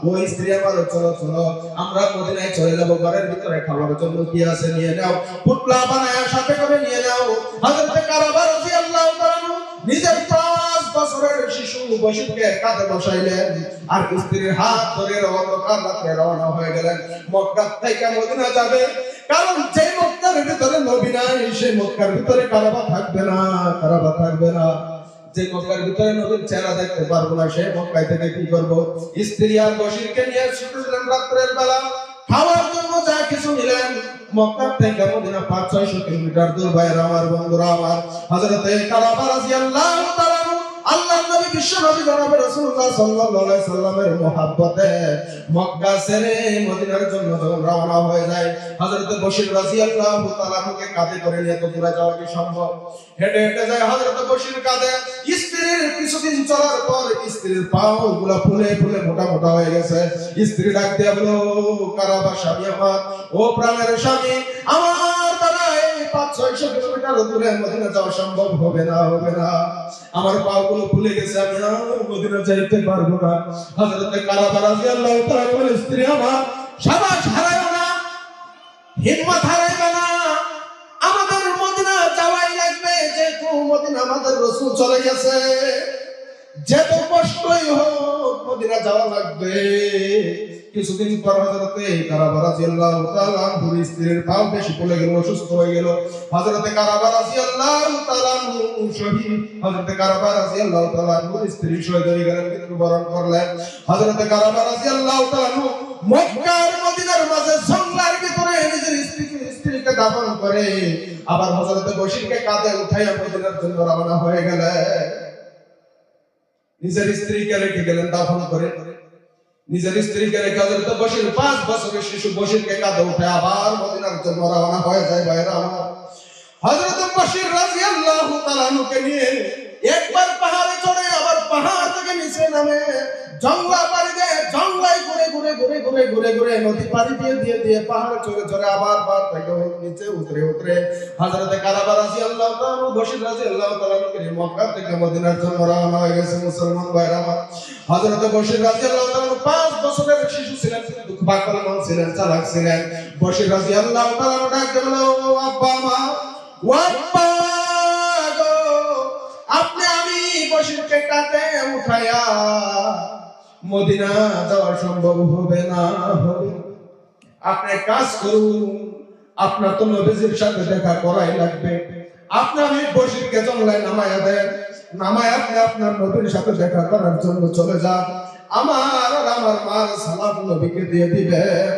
ওই স্ত্রী আমার, চলো চলো আমরা মদিনায় চলে যাবো, ঘরের ভিতরে খাবার জন্য কি আছে নিয়ে নাও, পুটলা বানায় সাথে করে নিয়ে নাও। হযরত কারাবা রাদিয়াল্লাহু তাআলা নিজের 5 বছরের শিশু বশিরকে কাঁধে বসাইলেন আর স্ত্রীর হাত ধরে অন্ধকার রাতে রওনা হয়ে গেলেন মক্কা থেকে মদিনা যাবে। কারণ যে মক্কার ভিতরে নবী নাই, সেই মক্কার ভিতরে কারাবা থাকবে না, কারাবা থাকবে না। যে মক্কার ভিতরে নবীর চেহারা দেখতে পারবো না, সেই মক্কায় থেকে কি করব? স্ত্রী আর বশিরকে নিয়ে ছুটলেন রাতের বেলা, খাওয়ার জন্য যা কিছু নিলেন। মক্কা থেকে মদিনা 500-600 কিলোমিটার দূর। ভাইরা আমার, বন্ধুরা আমার, হযরতে কারাবা রাদিয়াল্লাহু তাআলা আল্লাহর নবী বিশ্ব নবী জনাবে রাসূলুল্লাহ সাল্লাল্লাহু আলাইহি সাল্লামের মহব্বতে মক্কা ছেড়ে মদিনার জন্য যখন রওনা হয়ে যায়, হযরত বশির রাদিয়াল্লাহু তাআলা কে কাঁধে করে নিয়ে তো দূরে যাওয়া কি সম্ভব? হেঁটে হেঁটে যায় হযরত বশির কাঁধে। স্ত্রীর কিছুদিন চলার পর স্ত্রীর পাগুলো ফুলে ফুলে মোটা মোটা হয়ে গেছে। স্ত্রী ডাক দিয়ে বলো, কারাবা স্বামী আমার, ও প্রাণের স্বামী আমার, দ্বারা এই 500-600 কিলোমিটার দূরে মদিনা যাওয়া সম্ভব হবে না, হবে না। আমার পাগুলো ফুলে গেছে, আমি আর মদিনা যাইতে পারবো না। হযরত কারাবা রাদিয়াল্লাহু তাআলা বলেন, স্ত্রী আমার, সাবাস হারাইও না, হিম্মত হারাইবে না, আমাদের মদিনা যাওয়াই লাগবে, যেহেতু মদিনা আমাদের রাসূল চলে গেছে, যত কষ্টই হোক মদিনা যাওয়া লাগবে। কিছুদিন পর হযরতে কারাবা রাদিয়াল্লাহু তাআলা আনহুর স্ত্রীর পা বেশি ফুলে গেল, অসুস্থ হয়ে গেল। হযরতে কারাবা রাদিয়াল্লাহু তাআলা আনহু শহীদ, হযরতে কারাবা রাদিয়াল্লাহু তাআলা আনহুর স্ত্রী শহীদ হয়ে গেলেন, মৃত্যুবরণ করলেন। হযরতে কারাবা রাদিয়াল্লাহু তাআলা আনহু মক্কার মদিনার মাঝে জঙ্গলের ভিতরে নিজের স্ত্রীকে দাফন করে আবার হযরতে বশিরকে কাঁধে উঠাইয়া মদিনার জন্য রওনা হয়ে গেলেন। নিজের স্ত্রীকে রেখে গেলেন দাফন করে, নিজের স্ত্রীকে রেখে হযরত বশির 5 বছরের শিশু বশিরকে কাঁধে উঠে আবার মদিনার জন্য রওনা হয়ে যায়। ভাইরা আমার, হযরত বশির রাদিয়াল্লাহু তাআলা কে নিয়ে একবার পাহাড়ে চড়ে আবার পাহাড় থেকে নিচে নামে, জঙ্গলা পাড়ি দিয়ে জঙ্গলাই ঘুরে ঘুরে ঘুরে ঘুরে ঘুরে ঘুরে নদী পাড়ি দিয়ে দিয়ে পাহাড়ে চড়ে চড়ে আবার পাহাড় থেকে নিচে উতরে উতরে হযরতে কারাবা রাদিয়াল্লাহু তাআলা বশির রাদিয়াল্লাহু তাআলা কে মক্কা থেকে মদিনার জন্য রওনা হয়ে গেছে। মুসলমান ভাইরা আমার, হযরতে বশির রাদিয়াল্লাহু তাআলা 5 বছরের শিশু ছিলেন, কিন্তু বাকলমান ছিলেন, চালাক ছিলেন। বশির রাদিয়াল্লাহু তাআলা ডাকতে বলল, আব্বা মা, ও আব্বা গো, আপনি আমি বশিরকে কাঁধে উঠায়া মদিনা যাওয়া সম্ভব হবে না, হবে। আপনি কাজ করুন, আপনার তো নবীজির সাথে দেখা করাই লাগবে, আপনি আমি বশিরকে জঙ্গলায় নামায়া দেন, নামায় আপনি আপনার নবীর সাথে দেখা করার জন্য চলে যান, আমার আর আমার মার সালাম নবীকে দিয়ে দিবেন।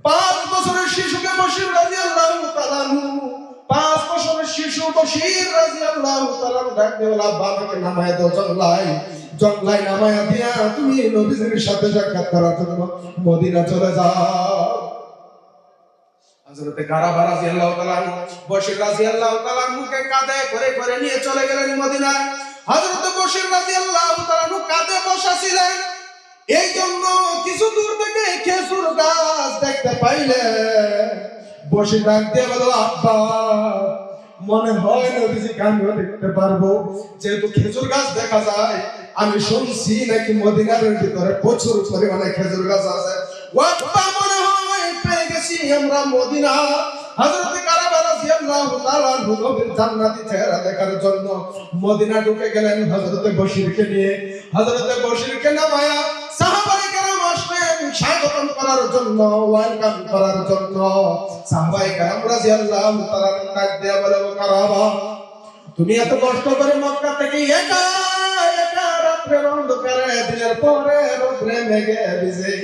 5 বছরের শিশুকে বশির রাদিয়াল্লাহু তাআলা 5 বছরের শিশু বশির রাদিয়াল্লাহু তাআলা ডাকতে বলা, বাবাকে নামায় দাও জঙ্গলায়, জঙ্গলায় নামায়া দিয়া তুমি নবীজির সাথে সাক্ষাৎ করার জন্য মদিনা চলে যাও। হযরতে কারাবা রাদিয়াল্লাহু তাআলা বশির রাদিয়াল্লাহু তাআলা কে কাঁধে করে করে নিয়ে চলে গেলেন মদিনায়। হযরত বশির রাদিয়াল্লাহু তাআলা কাঁধে বসা ছিলেন, এই জন্য কিছু দূর থেকে খেজুর গাছ দেখতে পাইলেন। বশির ডাক দিয়ে বলল, আব্বা, মনে হয় নবীজিকে আমিও দেখতে পারবো, যেহেতু খেজুর গাছ দেখা যায়, আমি শুনছি নাকি মদিনার ভিতরে প্রচুর পরিমাণে খেজুর গাছ আছে। ও আব্বা, মনে হয় পেয়ে গেছি আমরা মদিনা। হযরত কারাবা রাদিয়াল্লাহু তাআলা নবীর জান্নাতি চেহারা দেখার জন্য মদিনা ঢুকে গেলেন হযরত বশিরকে নিয়ে। হযরত বশিরকে নামায়া সাহাবায়ে কেরাম আসলেন স্বাগত করার জন্য, ওয়েলকাম করার জন্য। সাহাবায়ে কেরাম রাদিয়াল্লাহু তাআলা ডাক দিয়ে বলে, কারাবা, তুমি এত কষ্ট করে মক্কা থেকে একা একা রাতের অন্ধকারে দিনের পরে রোদে মেঘে ভিজে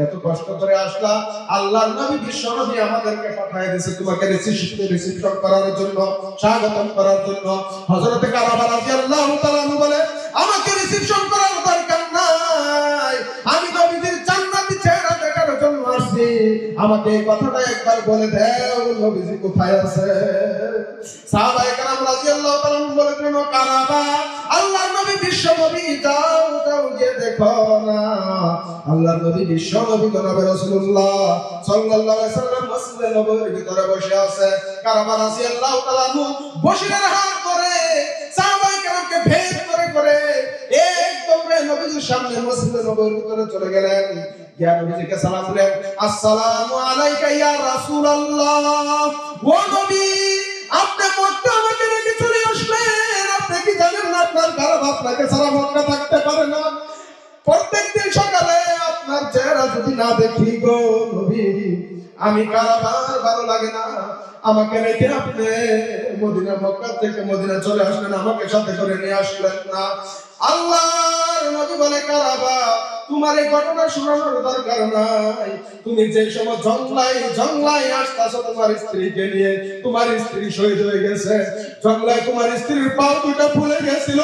এত কষ্ট করে আসলা, আল্লাহর নবী বিশ্ব নবী আমাদেরকে পাঠিয়ে দিয়েছে তোমাকে রিসিপশন করার জন্য, স্বাগতম করার জন্য। হযরত কারাবা রাদিয়াল্লাহু তাআলা বলে, আমাকে রিসিপশন করার দরকার নাই, আমি নবীর জান্নাতি চেহারা দেখার জন্য আসছি, নবীজি আমাকে এই কথাটা একবার বলে দাও, নবীজি কোথায় আছে? সাহাবায়ে কেরাম রাদিয়াল্লাহু তাআলা বলেন, কারাবা, আল্লাহর নবী বিশ্ব নবী, যাও যাও গিয়ে দেখো না। আল্লাহর নবী বিশ্ব নবী জনাবে রাসূলুল্লাহ সাল্লাল্লাহু আলাইহি সাল্লাম মসজিদে নববীর ভিতরে বসে আছে। কারাবা রাদিয়াল্লাহু তাআলা বসিরের হাত ধরে সাহাবায়ে কেরামকে ভেদ করে করে একদম নবীজির সামনে মসজিদে নববীর ভিতরে চলে গেলেন। গিয়া নবীজিকে সালাম দিলেন, আসসালামু আলাইকা ইয়া রাসূলুল্লাহ। ও নবী, আপনি মক্কা আমাকে রেখে চলে আসলেন, আপনি কি জানেন না আপনার কারাবা আপনাকে ছাড়া মক্কা থাকতে পারে না? প্রত্যেকদিন সকালে আপনার চেহারা যদি না দেখি গো নবী, আমি কারাবার ভালো লাগে না। আমাকে রেখে আপনি মদিনা, মক্কা থেকে মদিনা চলে আসলেন, আমাকে সাথে করে নিয়ে আসলেন না। আল্লাহর নবী বলে, কারাবা, তোমার এই ঘটনা শোনানোর দরকার নাই। তুমি যে সময় জংলায় আসতাছো তোমার স্ত্রীকে নিয়ে, তোমার স্ত্রী শহীদ হয়ে গেছে, জংলায় তোমার স্ত্রীর পা দুটো ফুলে গেছিল,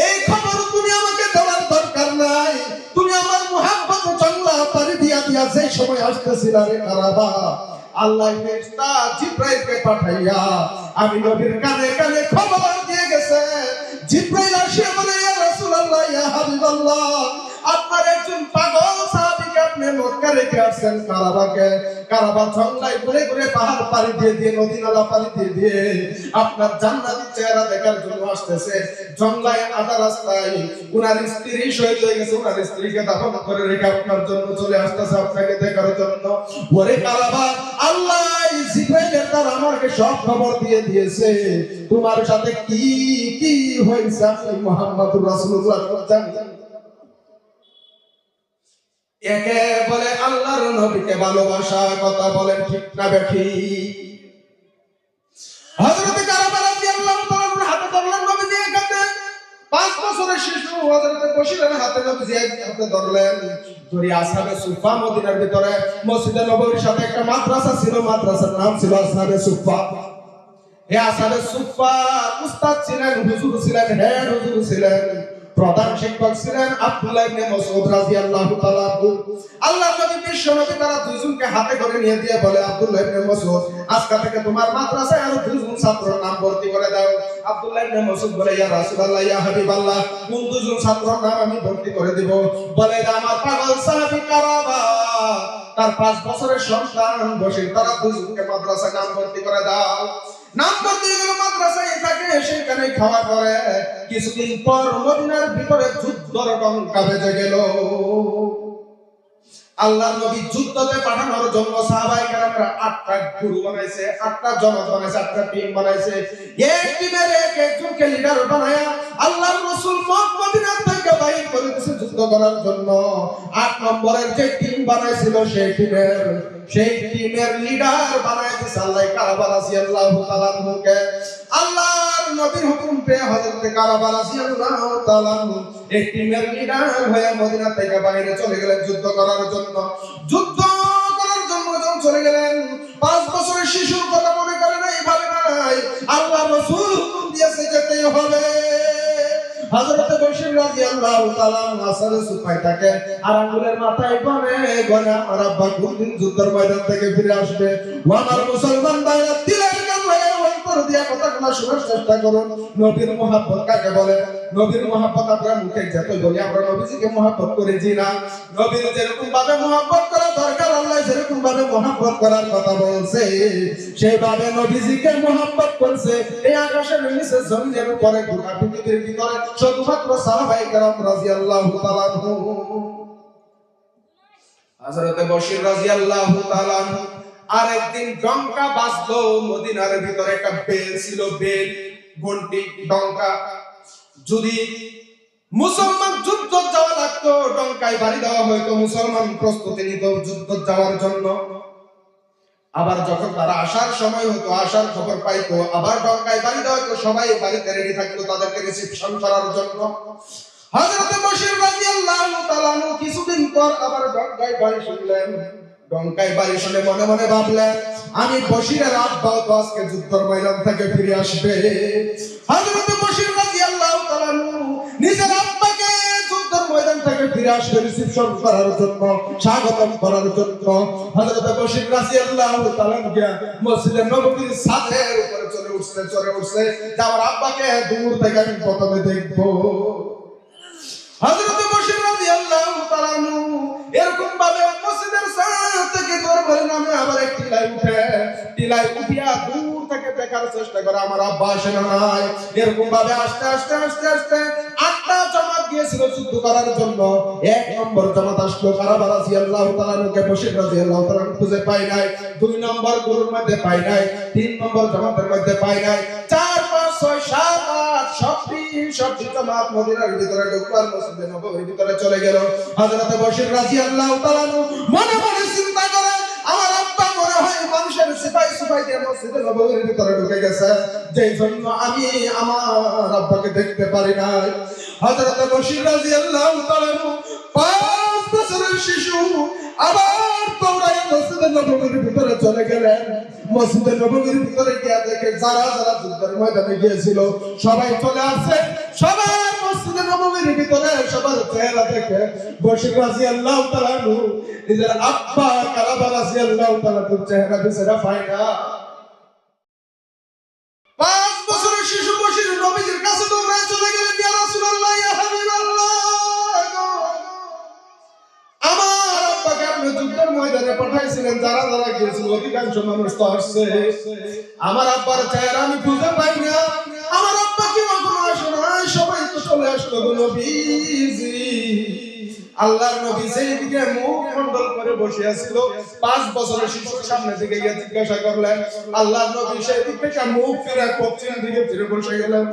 এই খবর তুমি আমাকে দেওয়ার দরকার নাই। তুমি আমার মুহাব্বত জংলা পানি দিয়া দিয়া যে সময় আসতেছিল, রে কারাবা, আল্লাহ ফেরেশতা জিবরাইলকে পাঠাইয়া আমি নবীর কানে কানে খবর দিয়ে গেছে। জিবরাইল আসে বলে, ইয়া রাসূলুল্লাহ, ইয়া হাবিবাল্লাহ, আপনার একজন পাগল সাহাবীকে আপনি মক্কা রেখে আসছেন কারাবাকে। কারাবা জংলায় ঘুরে ঘুরে পাহাড় পাড়ি দিয়ে দিয়ে নদী নালা পাড়ি দিয়ে দিয়ে আপনার জান্নাতি চেহারা দেখার জন্য আসতেছে। জংলায় আধা রাস্তায় উনার স্ত্রী শহীদ হয়ে গেছে, উনার স্ত্রীকে দাফন করে রেখে আপনার জন্য চলে আসতেছে, আপনাকে দেখার জন্য। ওরে কারাবা, আল্লাহ জিবরাইলের দ্বারা আমাকে সব খবর দিয়ে দিয়েছে, তোমার সাথে কি কি হয়েছে আমি মুহাম্মদুর রাসূলুল্লাহ জানি। একে বলে আল্লাহর নবীকে ভালোবাসা, কথা বলেন ঠিক না বেঠি? হযরত কারাবা রাদিয়াল্লাহু তাআলার হাতে ধরলেন নবীজি এক হাতে, 5 বছরের শিশু হযরত বশিরের হাতে নবীজি এক হাতে ধরলেন। ধরে আসহাবে সুফা মদিনার ভিতরে মসজিদে নববীর সাথে একটা মাদ্রাসা ছিল, মাদ্রাসার নাম ছিল আসহাবে সুফা। এই আসহাবে সুফা উস্তাদ ছিলেন, হুজুর ছিলেন, হেড হুজুর ছিলেন, প্রধান শিক্ষক ছিলেন আব্দুল্লাহ ইবনে মাসউদ রাদিয়াল্লাহু তাআলা। আল্লাহর নবী বিশ্ব নবী তারা দুইজনকে হাতে করে নিয়ে দিয়ে বলে, আব্দুল্লাহ ইবনে মাসউদ, আজকে থেকে তোমার মাদ্রাসায় আরো দুইজন ছাত্রের নাম ভর্তি করে দাও। আব্দুল্লাহ ইবনে মাসউদ বলে, ইয়া রাসূলুল্লাহ, ইয়া হাবিবাল্লাহ, কোন দুইজন ছাত্রের নাম আমি ভর্তি করে দিব? বলে, আমার পাগল সাহাবী কারাবা, তার 5 বছরের সন্তান বশির, তারা দুইজনকে মাদ্রাসায় নাম ভর্তি করে দাও। নাম ভর্তি হয়ে গেল, মাদ্রাসায় থাকে, সেখানে খাওয়া করে। কিছুদিন পর মদিনার ভিতরে যুদ্ধের ডঙ্কা বেজে গেল। আল্লাহর নবী যুদ্ধতে পাঠানোর জন্য সাহাবায়ে কেরামরা 8টা গুরু বানাইছে, 8টা জমাত বানাইছে, 8টা টিম বানাইছে। এক টিমের একজনকে লিডার বানায়া আল্লাহর রাসূল মদিনা থেকে বাইর করে দিয়েছে যুদ্ধ করার জন্য। 8 নম্বরের যে টিম বানাইছিল সেই টিমের লিডার বানায় দিয়েছে আল্লাহ কারাবা রাদিয়াল্লাহু তাআলা কে। আল্লাহর নবীর হুকুম পেয়ে হযরত কারাবা রাদিয়াল্লাহু তাআলা এই টিমের লিডার হয়ে মদিনা থেকে বাইরে চলে গেলেন যুদ্ধ করার জন্য। যুদ্ধ করার জন্য যখন চলে গেলেন, 5 বছরের শিশুর কথা মনে করে নাই, ভাবে নাই, আল্লাহর রাসূল হুকুম দিয়েছে যেতে হবে। হযরত বশির রাদিয়াল্লাহু তাআলা আসরে সুফায় থাকে, আর আঙ্গুলের মাথায় গনে আমার আব্বা কোনদিন যুদ্ধের ময়দান থেকে ফিরে আসবে। ও আমার মুসলমান ভাইরা, দিলের কাছে অন্তর দিয়া কথাগুলো শোনার চেষ্টা করুন। নবীর মুহাব্বত কাকে বলে? নবীর মুহাব্বত আমরা মুখে যতই বলি, আমরা নবীজিকে মুহাব্বত করেছি না? নবীর যেরকম ভাবে মুহাব্বত করা দরকার, আল্লাহ যেরকম ভাবে মুহাব্বত করার কথা বলছে, সেইভাবে নবীজিকে মুহাব্বত করছে। এই আকাশের নিচে জমিনের উপরে গোটা পৃথিবীর ভিতরে শুধুমাত্র সাহাবায়ে কেরাম রাদিয়াল্লাহু তাআলা। হযরত বশির রাদিয়াল্লাহু তাআলা আরেকদিন ডঙ্কা বাজলো মদিনার ভিতরে। একটা বেল ছিল, বেল, ঘন্টি, ডঙ্কা। যদি মুসলমান যুদ্ধ যাওয়া লাগতো, ডঙ্কায় বাড়ি দেওয়া হয়তো, মুসলমান প্রস্তুতি নিত যুদ্ধ যাওয়ার জন্য। আবার যখন তারা আসার সময় হতো, আসার খবর পাইতো, আবার ডঙ্কায় বাড়ি দেওয়া হতো, সবাই বাড়িতে রেডি থাকতো তাদেরকে রিসিপশন করার জন্য। হযরত বশির রাদিয়াল্লাহু তাআলা কিছুদিন পর আবার ডঙ্কায় বাড়ি শুনলেন। ডঙ্কায় বাড়ি শুনে মনে মনে ভাবলেন, আমি বশিরের আব্বাও তো আজকে যুদ্ধের ময়দান থেকে ফিরে আসবে। হযরত বশির রাদিয়াল্লাহু তাআলা নিজের আব্বাকে যুদ্ধের ময়দান থেকে দেশে ফিরে আসবে রিসিপশন করার জন্য, স্বাগতম করার জন্য। হযরত বশির রাদিয়াল্লাহু তাআলা মসজিদে নববীর ছাদের উপরে চড়ে উঠছে যে আমার আব্বাকে দূর থেকে আমি প্রথমে দেখবো। হযরত বশির রাদিয়াল্লাহু তাআলা এরকম ভাবে মসজিদের ছাদ থেকে দরবারে নামে আবার এক টিলায় উঠিয়া দূর থেকে দেখার চেষ্টা করে আমার আব্বা আসে না নাই। এরকম ভাবে আস্তে আটটা জামাত গিয়েছিল যুদ্ধ করার জন্য। এক নম্বর জামাত আসলো কারাবা রাদিয়াল্লাহু তাআলা কে বশির রাদিয়াল্লাহু তাআলা খুঁজে পায় নাই, দুই নম্বর গরুর মধ্যে পায় নাই, তিন নম্বর জামাতের মধ্যে পায় নাই, 4 5 6 7 8 সবটি জামাত মদিনার ভিতরে ঢুকবার মসজিদে নববীর ভিতরে চলে গেল। হযরত বশির রাদিয়াল্লাহু তাআলা মনে মনে চিন্তা করে আমার আব্বা মনে হয় মানুষের সিপাই দিয়ে মসজিদে নববীর ভিতরে ঢুকে গেছে, যেই জন্য আমি আমার আব্বাকে দেখতে পারি নাই। হযরত বশির রাদিয়াল্লাহু তাআলা 5 বছরের শিশু আবার দৌড়াইয়া মসজিদে নববীর ভিতরে চলে গেলেন। মসজিদে নববীর ভিতরে গিয়া দেখে যারা যুদ্ধের ময়দানে গিয়েছিল সবাই চলে আসে। সবাই মসজিদে নববীর ভিতরে সবার চেহারা দেখে বশির রাদিয়াল্লাহু তাআলা নিজের আব্বা কারাবা রাদিয়াল্লাহু তাআলা চেহারা বিচেরা পায় না। 5 বছরের শিশু বশির নবীর কাছে দৌড়ায় চলে গেলেন, ইয়া রাসূলুল্লাহ, ইয়া হাবিবাল্লাহ, আমার আব্বাকে আপনি যুদ্ধের ময়দানে পাঠাইছিলেন, যারা গিয়েছিল অধিকাংশ মানুষ তো আসছে, আমার আব্বার চেহারা আমি খুঁজে পাই না। আমার আব্বা কি কখনো আসে না? সবাই তো চলে আসলো নবীজি। আল্লাহর নবী সেইদিকে মুখ মন্ডল করে বসে আছিল। 5 বছরের শিশুর সামনে দিকে গিয়ে জিজ্ঞাসা করলেন, আল্লাহর নবী সেইদিক থেকে মুখ ফিরে পশ্চিম দিকে ফিরে বসে গেলেন।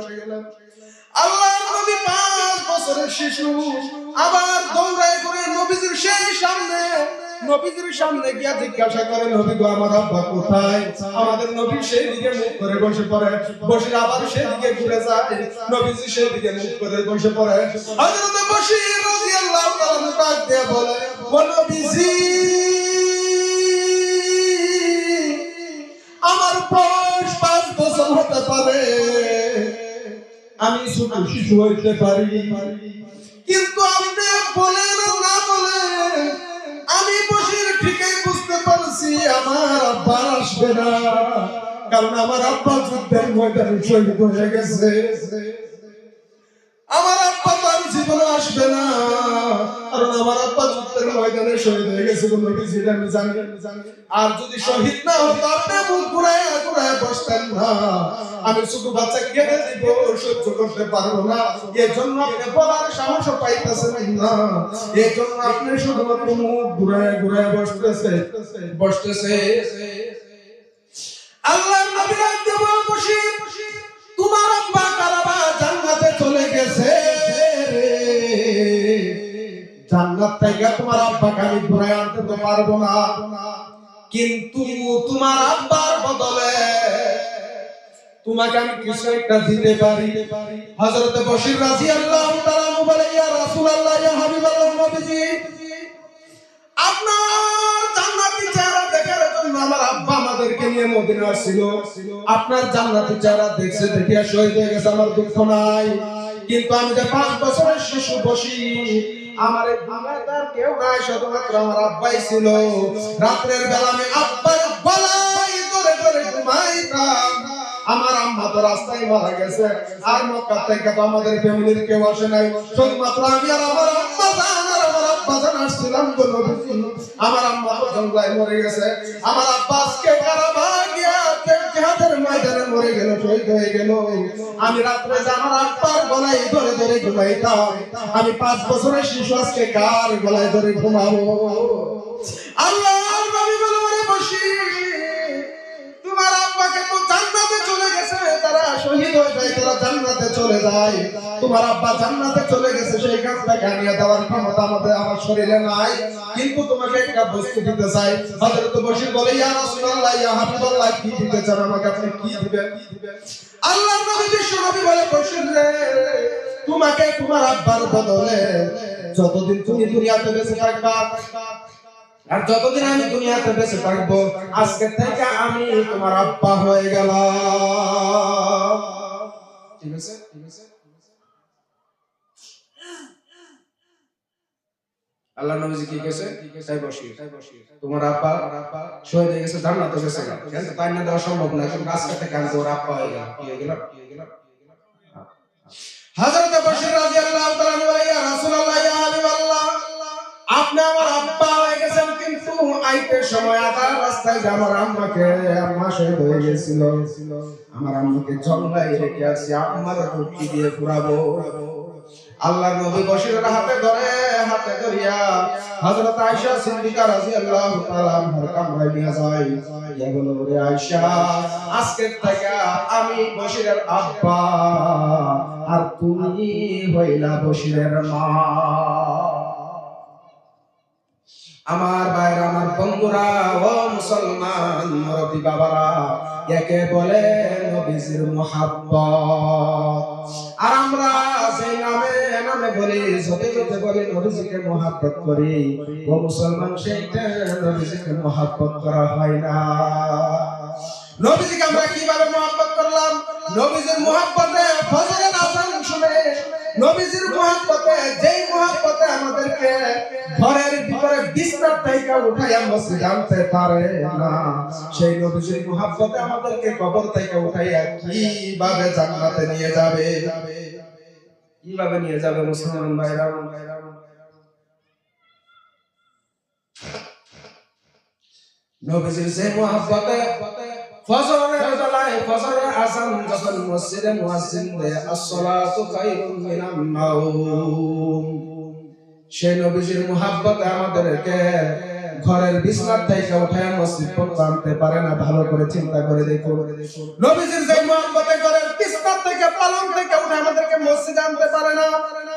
আল্লাহর নবী 5 বছরের শিশু আবার দৌড়ায় করে নবীজির সামনে গিয়া জিজ্ঞাসা করে, নবী গো আমার আব্বা কোথায়? আমাদের নবী সেই দিকে মুখ করে বসে পড়ে। বশির আবার সেই দিকে ঘুরে যায়, নবীজি সেই দিকে মুখ করে বসে পড়ে। হযরত বশির রাদিয়াল্লাহু তাআলা ডাক দিয়ে বলে, ও নবীজি, আমার বয়স 5 বছর হতে পারে, আমি ছোট শিশু হইতে পারি, কিন্তু আপনি বলেন না বলেন আমি বশির ঠিকই বুঝতে পারছি আমার আব্বা আসবে না, কারণ আমার আব্বা যুদ্ধের ময়দানে শহীদ হয়ে গেছে। আমার আব্বা তো আর জীবনে আসবে না, কারণ আমার আব্বা যুদ্ধের ময়দানে শহীদ হয়ে গেছে। নবীজি আমি জানি, আর যদি শহীদ না হতো আপনি মুখ ঘুরায় বসতেন না, আমি শুধু বাচ্চা কেটে দিব, সহ্য করতে পারবো না। এই জন্য আপনি বলার সাহস পাইতেছেন না, এই জন্য আপনি শুধুমাত্র মুখ ঘুরায় বসতেছে। আল্লাহর নবী রাখতে বশির, তোমার আব্বা কারাবা জান্নাতে চলে গেছে, জান্নাত থেকে তোমার আব্বাকে আমি ঘুরায় আনতে তো পারবো না, কিন্তু তোমার আব্বার বদলে তোমাকে আমি কিছু একটা দিতে পারি। হযরত বশির রাদিয়াল্লাহু তাআলা বলে, ইয়া রাসূলুল্লাহ, ইয়া হাবিবাল্লাহ, নবীজি আপনার জান্নাতি চেহারা দেখার জন্য আমার আব্বা আমাদেরকে নিয়ে মদিনা আসছিল, আপনার জান্নাতি চেহারা দেখে দেখিয়া শহীদ হয়ে গেছে, আমার দুঃখ নাই, কিন্তু আমি যে 5 বছরের শিশু বশির, আমার এই দুনিয়াতে আর কেউ নাই, শুধুমাত্র আমার আব্বাই ছিল। রাতের বেলা আমি আব্বার গলায় ধরে ঘুমাইতাম। আমার আম্মা তো রাস্তায় মারা গেছে, আর মক্কা থেকে তো আমাদের ফ্যামিলির কেউ আসে নাই, শুধুমাত্র আমি আর আমার আম্মা জান আসছিলাম। আমার আম্মা তো জঙ্গলায় মরে গেছে, আমার আব্বা আজকে কারাবা গিয়া জিহাদের ময়দানে মরে গেল, শহীদ হয়ে গেল। আমি রাত্রে আমার আব্বার গলায় ধরে ঘুমাইতাম। আমি 5 বছরের শিশু আজকে কার গলায় ধরে ঘুমাবো? আল্লাহর নবী বলে, বশির তোমার আব্বাকে তো জান্নাতে চলে গেছে, তারা শহীদ হয়ে যায়, তারা জান্নাতে চলে যায়, তোমার আব্বা জান্নাতে চলে গেছে, সেই কাজটা জানিয়ে দেওয়ার ক্ষমতা আমার শরীরে নাই, কিন্তু তোমাকে একটা বস্তু দিতে চাই। হযরত বশির বলে, ইয়া রাসূলুল্লাহ, ইয়া হাবিবাল্লাহ, কি দিতে চান আমাকে, আপনি কি দিবেন? আল্লাহর নবী বিশ্ব নবী বলে, বশির রে, তোমাকে তোমার আব্বার বদলে যতদিন তুমি দুনিয়াতে বেঁচে থাকবা, আর যতদিন আমি দুনিয়াতে বেঁচে থাকবো, আজকে থেকে আমি তোমার আব্বা হয়ে গেলাম। ঠিক আছে? আল্লাহ নবীজি কি কইছে তাই বসি তোমার আব্বা শহীদ হয়ে গেছে জান্নাতে গেছে কেন তাই না দেওয়া সম্ভব না এখন গাছ কাটে কান ওর আব্বা হয়ে গেল কি হয়ে গেল হযরত বশির রাদিয়াল্লাহু তাআলা বলে ইয়া রাসূলুল্লাহ ইয়া হাবিবাল্লাহ আপনি আমার আব্বা হয়ে গেছেন কিন্তু আইতে সময় আকার রাস্তায় যে আমার আম্মা শহীদ হয়ে গেছিল আমার আম্মাকে জঙ্গলায় রেখে আসি আম্মার রুটি দিয়ে পুরাবো আল্লাহর নবী বশিরের হাতে ধরিয়া হযরত আয়েশা সিদ্দিকা রাদিয়াল্লাহু তাআলা আনহার কামরায় নিয়ে যায় ইয়া বলে ওরে আয়েশা আজকে থেকে আমি বশিরের আব্বা আর তুমি হইলা বশিরের মা আমার ভাইরা আমার বন্ধুরা ও মুসলমান মুরব্বি বাবারা একে বলে নবীজির মুহাব্বত আর আমরা সেই নামে বলি যতে বলি নবীজিকে মুহাব্বত করি ও মুসলমান সেইটা নবীজিকে মুহাব্বত করা হয় না নবীজিকে আমরা কিভাবে মুহাব্বত করলাম নবীজির মুহাব্বতে ফজরের আযান শুনে নবীজির মুহাব্বতে যেই মুহাব্বতে আমাদেরকে ঘরের ভিতরে বিছানা থেকে উঠাইয়া মসজিদে আনতে পারে না সেই নবীজির মুহাব্বতে আমাদেরকে কবর থেকে উঠাইয়া কিভাবে জান্নাতে নিয়ে যাবে কিভাবে নিয়ে যাবে মুসলমান ভাইরা নবীজির যে মুহাব্বতে ফজরের বেলায় ফজরের আযান যখন মসজিদে মুয়াজ্জিন দেয় আসসালাতু খায়রুম মিনান নাওম সেই নবীজির মুহাব্বতে আমাদেরকে ঘরের বিছানা থেকে উঠায় মসজিদ পর্যন্ত আনতে পারে না ভালো করে চিন্তা করে দেখো নবীজির যে মুহাব্বতে ঘরের বিছানা থেকে পালং থেকে উঠে আমাদেরকে মসজিদে আনতে পারে না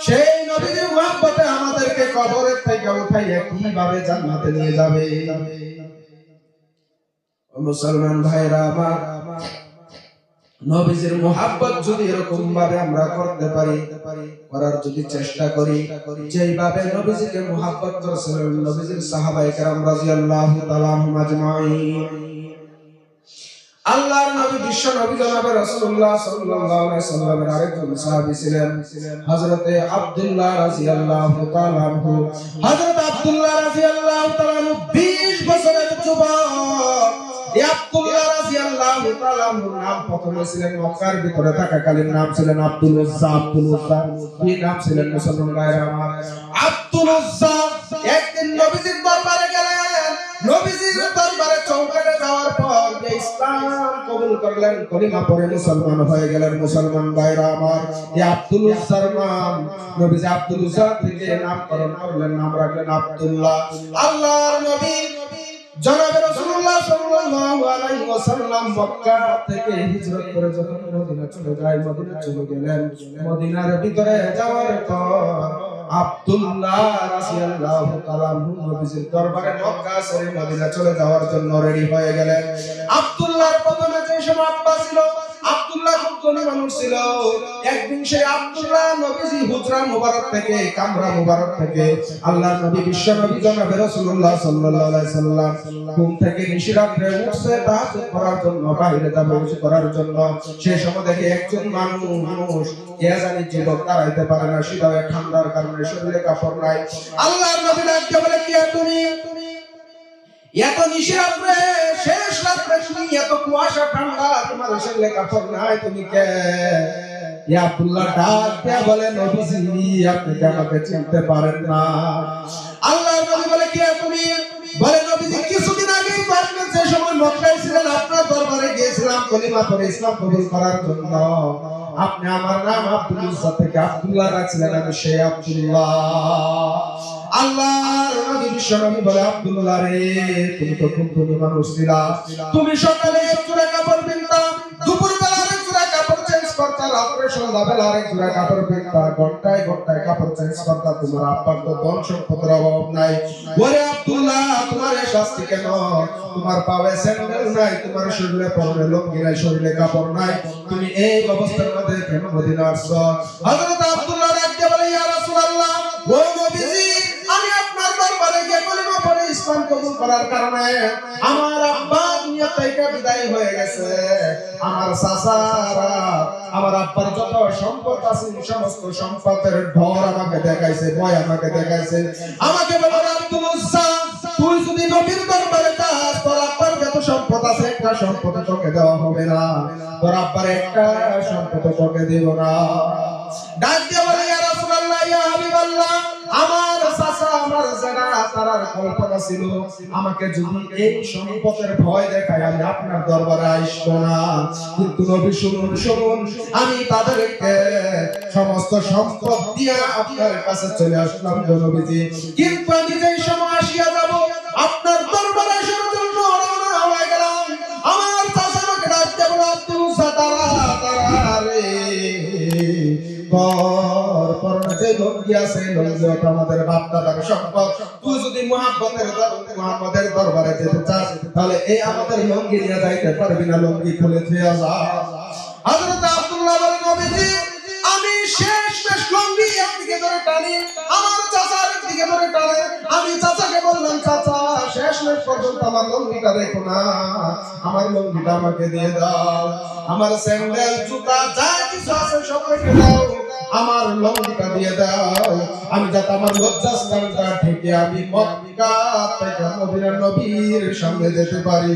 সেই নবীজির মুহাব্বতে আমাদেরকে কবরের থেকে উঠাইয়া কিভাবে জান্নাতে নিয়ে যাবে মুসলমান ভাইরা আমার নবীজির মুহাব্বত যদি এরকম ভাবে আমরা করতে পারি করার যদি চেষ্টা করি যেইভাবে নবীজিকে মুহাব্বত করেছিলেন নবীজির সাহাবায়ে কেরাম রাদিয়াল্লাহু তাআলা আনহুম আজমাইন আল্লাহর নবী বিশ্ব নবী জনাবে রাসূলুল্লাহ সাল্লাল্লাহু আলাইহি সাল্লামের আরেকজন সাহাবী ছিলেন হযরতে আব্দুল্লাহ রাদিয়াল্লাহু তাআলা আনহু হযরত আব্দুল্লাহ রাদিয়াল্লাহু তাআলা 20 বছরের যুবক আব্দুল্লাহ রাদিয়াল্লাহু তাআলা নাম প্রথমে ছিলেন মক্কার ভিতরে থাকাকালীন নাম ছিলেন আব্দুল উজ্জা কি নাম ছিলেন মুসলমান ভাইরা আমার আব্দুল উজ্জা একদিন নবীজির দরবারে গেলেন নবীজির দরবারে চৌকাঠে যাওয়ার পর যে ইসলাম কবুল করলেন কলিমা পড়ে মুসলমান হয়ে গেলেন মুসলমান ভাইরা আমার এই আব্দুল উজ্জার নাম নবীজি আব্দুল উজ্জা থেকে নামকরণ করলেন নাম রাখলেন আব্দুল্লাহ আল্লাহর নবী জনাবে রাসূলুল্লাহ সাল্লাল্লাহু আলাইহি ওয়াসাল্লাম মক্কা থেকে হিজরত করে যখন মদিনা চলে যায় মদিনা চলে গেলেন মদিনার ভিতরে যাওয়ার পর আব্দুল্লাহ রাদিয়াল্লাহু তাআলা নবীজির দরবারে মক্কা ছেড়ে মদিনা চলে যাওয়ার জন্য রেডি হয়ে গেলেন আব্দুল্লাহর প্রথমে যে সময় আব্বা ছিল আব্দুল্লাহ খুব ধনী মানুষ ছিল একদিন সেই আব্দুল্লাহ নবীজি হুজরা মুবারক থেকে কামরা মুবারক থেকে আল্লাহর নবী বিশ্ব নবী জনাবে রাসূলুল্লাহ সাল্লাল্লাহু আলাইহি সাল্লাম ঘুম থেকে নিশিরাতে উঠছে তাহাজ্জুদ করার জন্য বাইরে যাবে ওযু করার জন্য সেই সময় দেখে একজন মানুষ কে জানি যুবক দাঁড়াইতে পারে না শীতের ঠান্ডার কারণে শরীরে কাপড় নাই আল্লাহর নবী ডাকতে বলে কে তুমি এত নিশিরাতে শেষ রাতে তুমি এত কুয়াশা ঠান্ডা তোমার শরীরে কাপড় নাই তুমি কে ইয়া আব্দুল্লাহ ডাক দেয়া বলে নবীজি আপনি কি আমাকে চিনতে পারেন না আল্লাহর নবী বলে কে তুমি বলে নবীজি কিছুদিন আগেই আপনি যে সময় মক্কায় ছিলেন আপনার দরবারে গিয়েছিলাম কলিমা পড়ে ইসলাম কবুল করার জন্য আপনি আমার নাম আব্দুল উজ্জা থেকে আব্দুল্লাহ রাখছিলেন আমি সেই আব্দুল্লাহ আল্লাহর নবী বিশ্ব নবী বলে আব্দুল্লাহ রে তুমি তো খুব ধনী মানুষ ছিলা তুমি সকালে এক জোড়া কাপড় পরতা দুপুরবেলা আরেক জোড়া কাপড় চেঞ্জ করতা রাতে সন্ধ্যাবেলা আরেক জোড়া কাপড় পরতা ঘন্টায় ঘন্টায় কাপড় চেঞ্জ করতা তোমার আব্বার তো ধন সম্পদের অভাব নাই ওরে আব্দুল্লাহ তোমার এই শাস্তি কেন তোমার পায়ে স্যান্ডেল নাই তোমার শরীরে পরনে লুঙ্গি নাই শরীরে কাপড় নাই তুমি এই অবস্থার মধ্যে কেন মদিনা আসছো হযরত আব্দুল্লাহ রাদিয়াল্লাহু বলে ইয়া রাসূলুল্লাহ ও নবীজি আমি আপনার দরবারে গিয়ে কলিমা পড়ে ইসলাম কবুল করার কারণে আমার আব্বা দুনিয়া থেকে বিদায় হয়ে গেছে। আমার চাচারা আমার আব্বার যত সম্পদ আছে সমস্ত সম্পদের ঢর আমাকে দেখাইছে, ভয় আমাকে দেখাইছে। আমাকে বলে, আব্দুল মুসা, তুই যদি নবীর দরবারে যাস, তোর আব্বার যত সম্পদ আছে একটা সম্পদ তোকে দেওয়া হবে না, তোর আব্বার একটা সম্পদ তোকে দেব না। ডাক দিয়ে বলে, ইয়া রাসূলুল্লাহ, ইয়া হাবিবাল্লাহ, আমার চাচা আমার যারা তারার কল্পনা ছিল আমাকে যদি এই সম্পদের ভয় দেখায় আমি আপনার দরবারে আসবো না, কিন্তু নবী শুনুন শুনুন, আমি তাদেরকে সমস্ত সম্পদ দিয়ে আপনার কাছে চলে আসলাম গো নবীজি, কিন্তু আমি যেই সময় আসিয়া যাব আপনার দরবারে আসার জন্য রওনা হয়ে গেলাম। আমার চাচা আমাকে ডাক দিয়ে বলে, আব্দুল মুসা, তারা রে যে লঙ্গি আছে লঙ্গি আমাদের বাপ দাদার সম্পদ, তুই যদি মুহাম্মদের দরবারে যেতে চাস তাহলে এই আমাদের লঙ্গি নিয়ে যাইতে পারবি না, লঙ্গি খুলে থুয়ে যা। হযরত আব্দুল্লাহ বলেন, নবীজি আমি শেষ লঙ্গি একদিকে ধরে টানি, আমার চাচার দিকে ধরে টানে। আমি চাচাকে বললাম, চাচা শেষ পর্যন্ত আমার লঙ্গিটা দেখো না, আমার লঙ্গিটা আমাকে দিয়ে দাও, আমার স্যান্ডেল জুতা যা কিছু আছে সব রেখে দাও, আমার লঙ্গিটা দিয়ে দাও, আমি যাতে আমার লজ্জাস্থানটা ঢেকে আমি মক্কা থেকে মদিনার নবীর সামনে যেতে পারি।